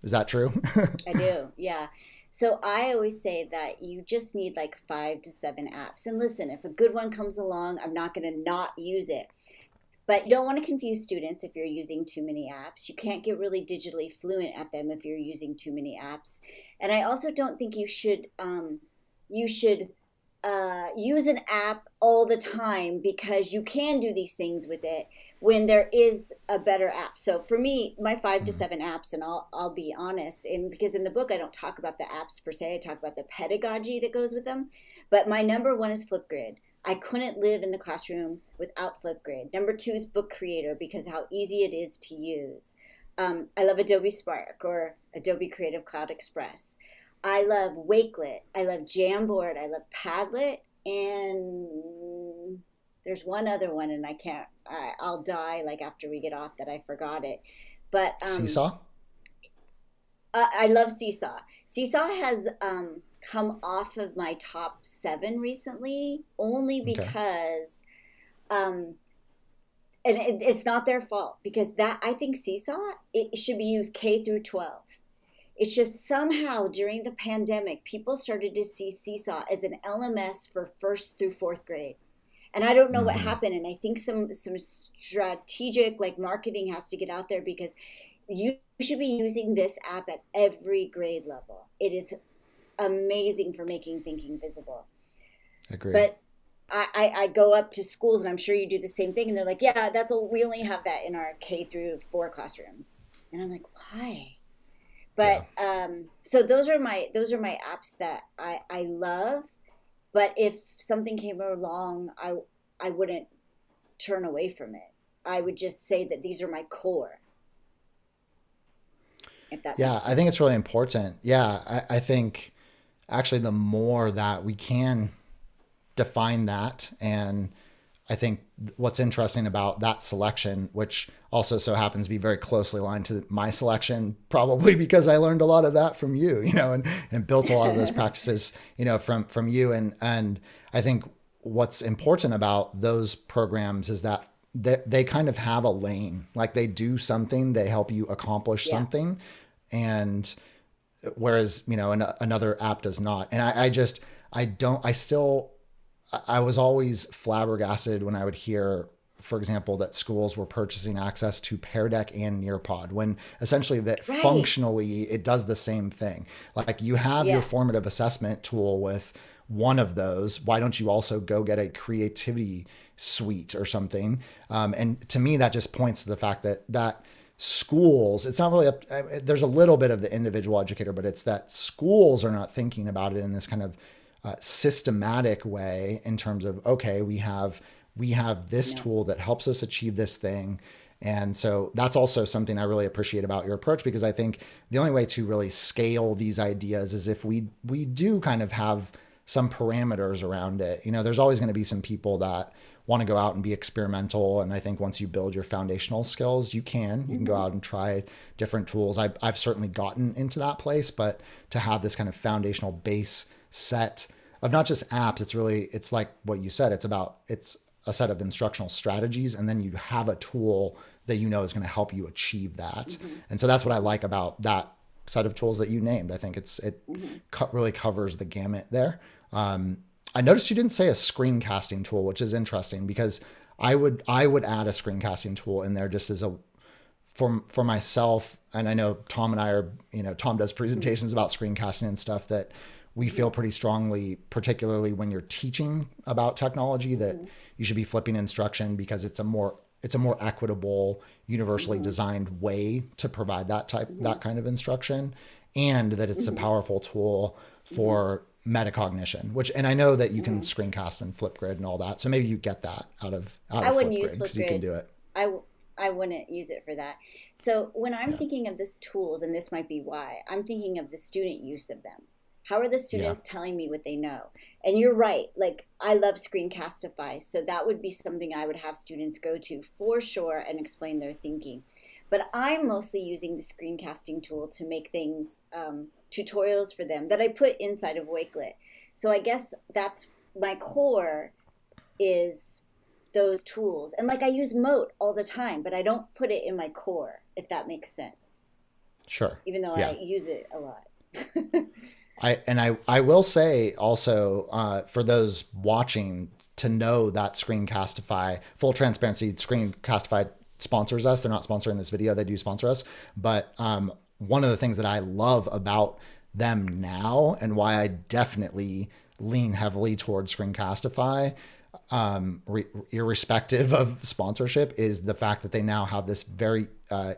is that true? I do. Yeah. So I always say that you just need 5 to 7 apps. And listen, if a good one comes along, I'm not going to not use it. But you don't want to confuse students if you're using too many apps. You can't get really digitally fluent at them if you're using too many apps. And I also don't think you should use an app all the time, because you can do these things with it when there is a better app. So for me, my 5 to 7 apps, and I'll be honest, and because in the book I don't talk about the apps per se, I talk about the pedagogy that goes with them. But my number 1 is Flipgrid. I couldn't live in the classroom without Flipgrid. Number 2 is Book Creator, because how easy it is to use. I love Adobe Spark or Adobe Creative Cloud Express. I love Wakelet. I love Jamboard. I love Padlet. And there's one other one, and I'll die after we get off that I forgot it. But Seesaw? I love Seesaw. Seesaw has come off of my top 7 recently, only because and it's not their fault, because I think Seesaw, it should be used K through 12. It's just somehow during the pandemic, people started to see Seesaw as an LMS for 1st through 4th grade. And I don't know what happened. And I think some strategic marketing has to get out there, because you should be using this app at every grade level. It is amazing for making thinking visible. Agreed. But I go up to schools, and I'm sure you do the same thing. And they're like, yeah, we only have that in our K through 4 classrooms. And I'm like, why? But so those are my apps that I love. But if something came along, I wouldn't turn away from it. I would just say that these are my core. If that makes sense. I think it's really important. Yeah, I think actually the more that we can define that, and I think what's interesting about that selection, which also so happens to be very closely aligned to my selection, probably because I learned a lot of that from you, and built a lot of those practices, from you. And I think what's important about those programs is that they kind of have a lane. Like they do something, they help you accomplish Yeah. something, and whereas another app does not. And I don't I still I was always flabbergasted when I would hear, for example, that schools were purchasing access to Pear Deck and Nearpod when essentially that Right. functionally it does the same thing. Like you have your Yeah. formative assessment tool with one of those. Why don't you also go get a creativity suite or something? And to me, that just points to the fact that schools, it's not really up, there's a little bit of the individual educator, but it's that schools are not thinking about it in this kind of systematic way in terms of, okay, we have this No. tool that helps us achieve this thing. And so that's also something I really appreciate about your approach, because I think the only way to really scale these ideas is if we do kind of have some parameters around it. There's always going to be some people that want to go out and be experimental. And I think once you build your foundational skills, you can go out and try different tools. I've certainly gotten into that place, but to have this kind of foundational base set of not just apps, it's like what you said, it's a set of instructional strategies, and then you have a tool that is going to help you achieve that. And so that's what I like about that set of tools that you named. I think really covers the gamut there. I noticed you didn't say a screencasting tool, which is interesting, because I would add a screencasting tool in there just as a for myself. And I know Tom and I are, Tom does presentations about screencasting and stuff that we feel pretty strongly, particularly when you're teaching about technology, that you should be flipping instruction, because it's a more equitable, universally designed way to provide that kind of instruction, and that it's a powerful tool for metacognition, and I know that you can screencast and Flipgrid and all that. So maybe you get that out of I wouldn't use Flipgrid, because you can Flipgrid. do it. I I wouldn't use it for that. So when I'm thinking of this tools, and this might be why, I'm thinking of the student use of them. How are the Yeah. students telling me what they know? And you're right. Like, I love Screencastify. So that would be something I would have students go to for sure and explain their thinking. But I'm mostly using the screencasting tool to make things, tutorials for them that I put inside of Wakelet. So I guess that's my core is those tools. And like I use Moat all the time, but I don't put it in my core, if that makes sense, Sure. even though Yeah. I use it a lot. I will say also, for those watching, to know that Screencastify, full transparency, Screencastify sponsors us. They're not sponsoring this video. They do sponsor us. But one of the things that I love about them now, and why I definitely lean heavily towards Screencastify, irrespective of sponsorship, is the fact that they now have this very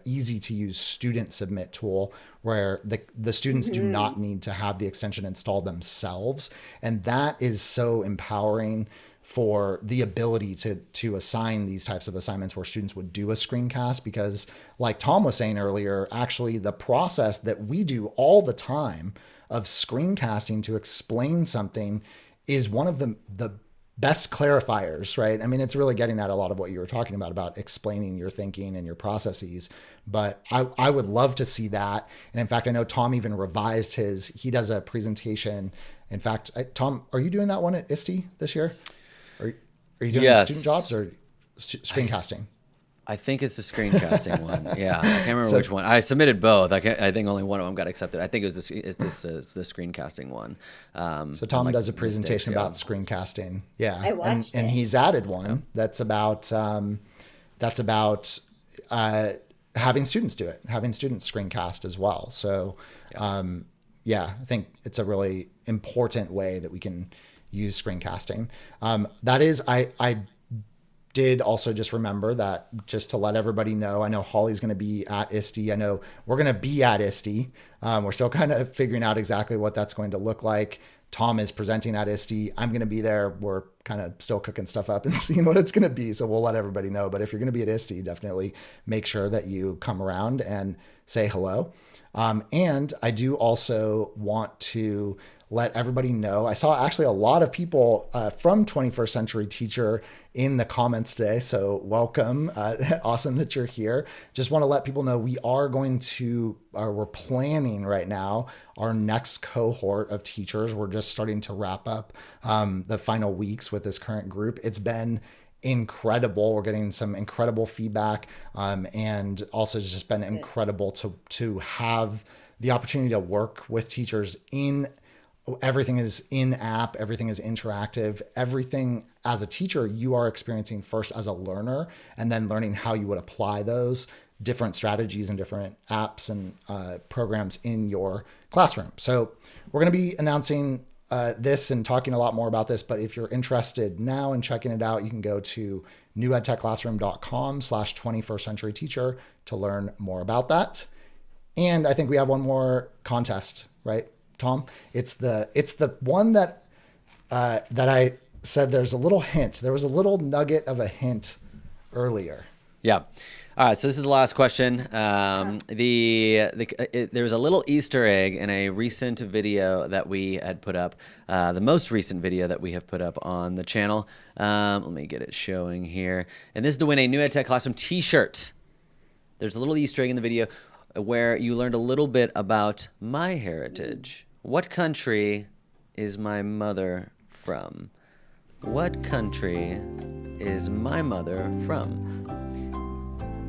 easy to use student submit tool where the students do not need to have the extension installed themselves. And that is so empowering for the ability to assign these types of assignments where students would do a screencast, because like Tom was saying earlier, actually the process that we do all the time of screencasting to explain something is one of the best clarifiers, right? I mean, it's really getting at a lot of what you were talking about explaining your thinking and your processes. But I would love to see that. And in fact, I know Tom even revised he does a presentation. In fact, Tom, are you doing that one at ISTE this year? Are you doing Yes. student jobs or screencasting? I think it's the screencasting one. Yeah, I can't remember which one. I submitted both. I think only one of them got accepted. I think it was it's the screencasting one. So Tom like does a mistakes, presentation yeah. about screencasting. Yeah. I watched and it. he's added one that's about having students do it, having students screencast as well. So yeah, I think it's a really important way that we can use screencasting. That is, I did also just remember that, just to let everybody know, I know Holly's going to be at ISTE. I know we're going to be at ISTE. We're still kind of figuring out exactly what that's going to look like. Tom is presenting at ISTE. I'm going to be there. We're kind of still cooking stuff up and seeing what it's going to be. So we'll let everybody know. But if you're going to be at ISTE, definitely make sure that you come around and say hello. And I do also want to let everybody know, I saw actually a lot of people from 21st Century Teacher in the comments today. So welcome. Awesome that you're here. Just want to let people know we're planning right now our next cohort of teachers. We're just starting to wrap up the final weeks with this current group. It's been incredible. We're getting some incredible feedback, and also it's just been incredible to have the opportunity to work with teachers in. Everything is in app, everything is interactive, everything as a teacher you are experiencing first as a learner, and then learning how you would apply those different strategies and different apps and programs in your classroom. So we're going to be announcing this and talking a lot more about this, but if you're interested now in checking it out, you can go to newedtechclassroom.com/21st century teacher to learn more about that. And I think we have one more contest, right, Tom? It's the one that I said there's a little hint. There was a little nugget of a hint earlier. Yeah. All right. So this is the last question. There was a little Easter egg in a recent video that we had put up, the most recent video that we have put up on the channel. Let me get it showing here. And this is to win a New EdTech Classroom t-shirt. There's a little Easter egg in the video where you learned a little bit about my heritage. What country is my mother from? What country is my mother from?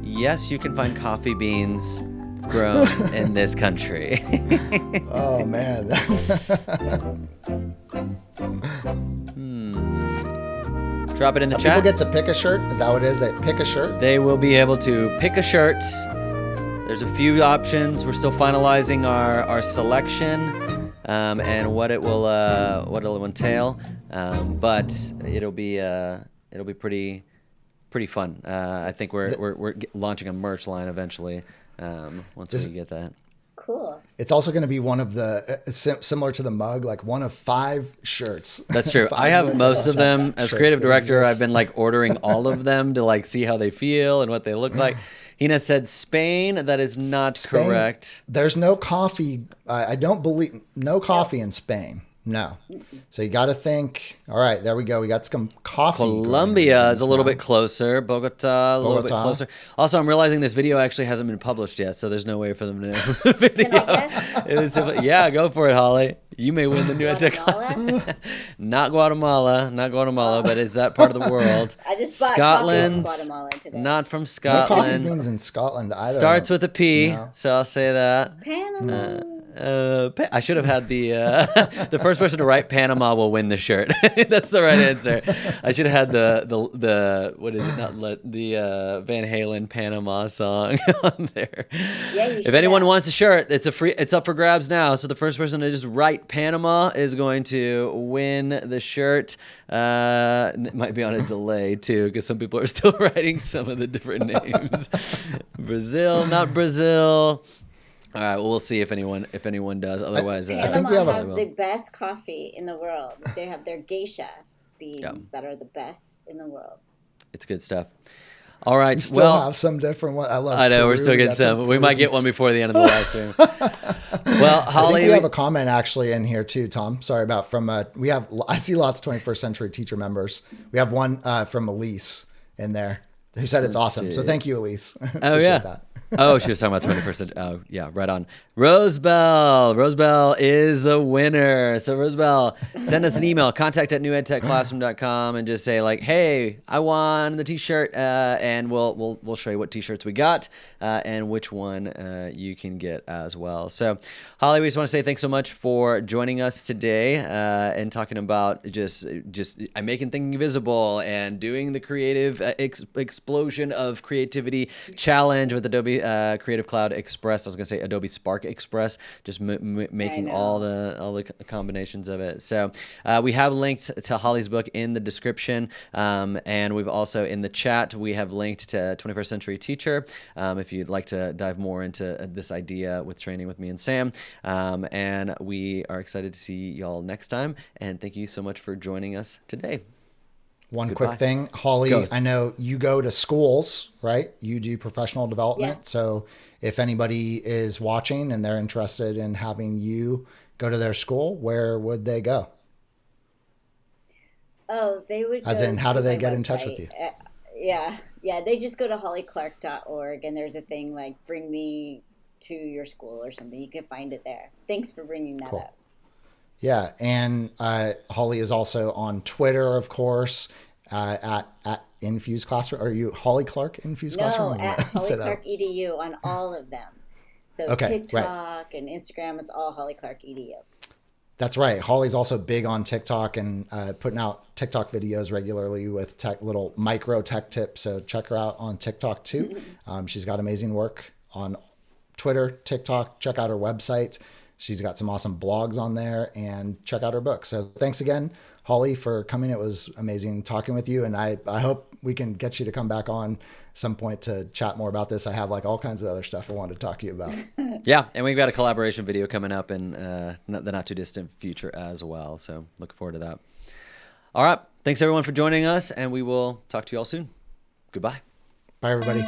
Yes, you can find coffee beans grown in this country. Oh, man. Drop it in the chat. People get to pick a shirt? Is that what it is? They pick a shirt? They will be able to pick a shirt. There's a few options. We're still finalizing our selection and what it'll entail. But it'll be pretty fun. I think we're launching a merch line eventually once we get that. Cool. It's also going to be one of the similar to the mug, like one of 5 shirts. That's true. I have most of them as creative director. I've been like ordering all of them to like see how they feel and what they look like. Hina said Spain. That is not correct. There's no coffee. I don't believe no coffee in Spain. No. So you got to think. All right, there we go. We got some coffee. Colombia is a little bit closer. Bogota, a little bit closer. Also, I'm realizing this video actually hasn't been published yet, so there's no way for them to know the video. Can I guess? Yeah, go for it, Holly. You may win the New EdTech class. Not Guatemala, but is that part of the world? I just bought Scotland, coffee from Guatemala today. not from No Scotland. coffee beans in Scotland either. Starts with a P, No. so I'll say that. Panama. I should have had the first person to write Panama will win the shirt. That's the right answer. I should have had the what is it? The Van Halen Panama song on there. Yeah, you If should anyone have. wants a shirt, it's up for grabs now. So the first person to just write Panama is going to win the shirt. It might be on a delay too, because some people are still writing some of the different names. Brazil, not Brazil. All right, well, we'll see if anyone does. Otherwise, think we Panama have has the best coffee in the world. They have their geisha beans that are the best in the world. it's good stuff. All right, We still have some different ones. I know we're still getting some. We might get one before the end of the live stream. Well, Holly, I think we have a comment actually in here too, Tom. Sorry about I see lots of 21st century teacher members. We have one from Elise in there who said it's awesome. see. So thank you, Elise. Oh yeah. That. Oh, she was talking about 21st. Oh, yeah, right on. Rosebell is the winner. So Rosebell, send us an email, contact@newedtechclassroom.com, and just say like, hey, I won the t-shirt, and we'll show you what t-shirts we got and which one you can get as well. So Holly, we just want to say thanks so much for joining us today and talking about just I'm making thinking visible and doing the creative explosion of creativity challenge with Adobe Creative Cloud Express. I was gonna say Adobe Spark Express, just making all the combinations of it. So we have linked to Holly's book in the description, and we've also in the chat we have linked to 21st Century Teacher if you'd like to dive more into this idea with training with me and Sam. And we are excited to see y'all next time. And thank you so much for joining us today. One Goodbye. quick thing, Holly, I know you go to schools, right? You do professional development. Yeah. So if anybody is watching and they're interested in having you go to their school, where would they go? Oh, they would As go in, how to do they my get in touch with website. you? Yeah, they just go to hollyclark.org, and there's a thing like bring me to your school or something. You can find it there. Thanks for bringing that up. Yeah, and Holly is also on Twitter, of course, at Infused Classroom. Are you Holly Clark Infused Classroom? No, at Holly Say that. Clark EDU on all of them. So Okay, TikTok and Instagram, it's all Holly Clark EDU. That's right. Holly's also big on TikTok and putting out TikTok videos regularly with little micro tech tips. So check her out on TikTok too. She's got amazing work on Twitter, TikTok. Check out her website. She's got some awesome blogs on there, and check out her book. So thanks again, Holly, for coming. It was amazing talking with you. And I hope we can get you to come back on some point to chat more about this. I have like all kinds of other stuff I wanted to talk to you about. Yeah, and we've got a collaboration video coming up in the not too distant future as well. So looking forward to that. All right. Thanks everyone for joining us, and we will talk to you all soon. Goodbye. Bye, everybody.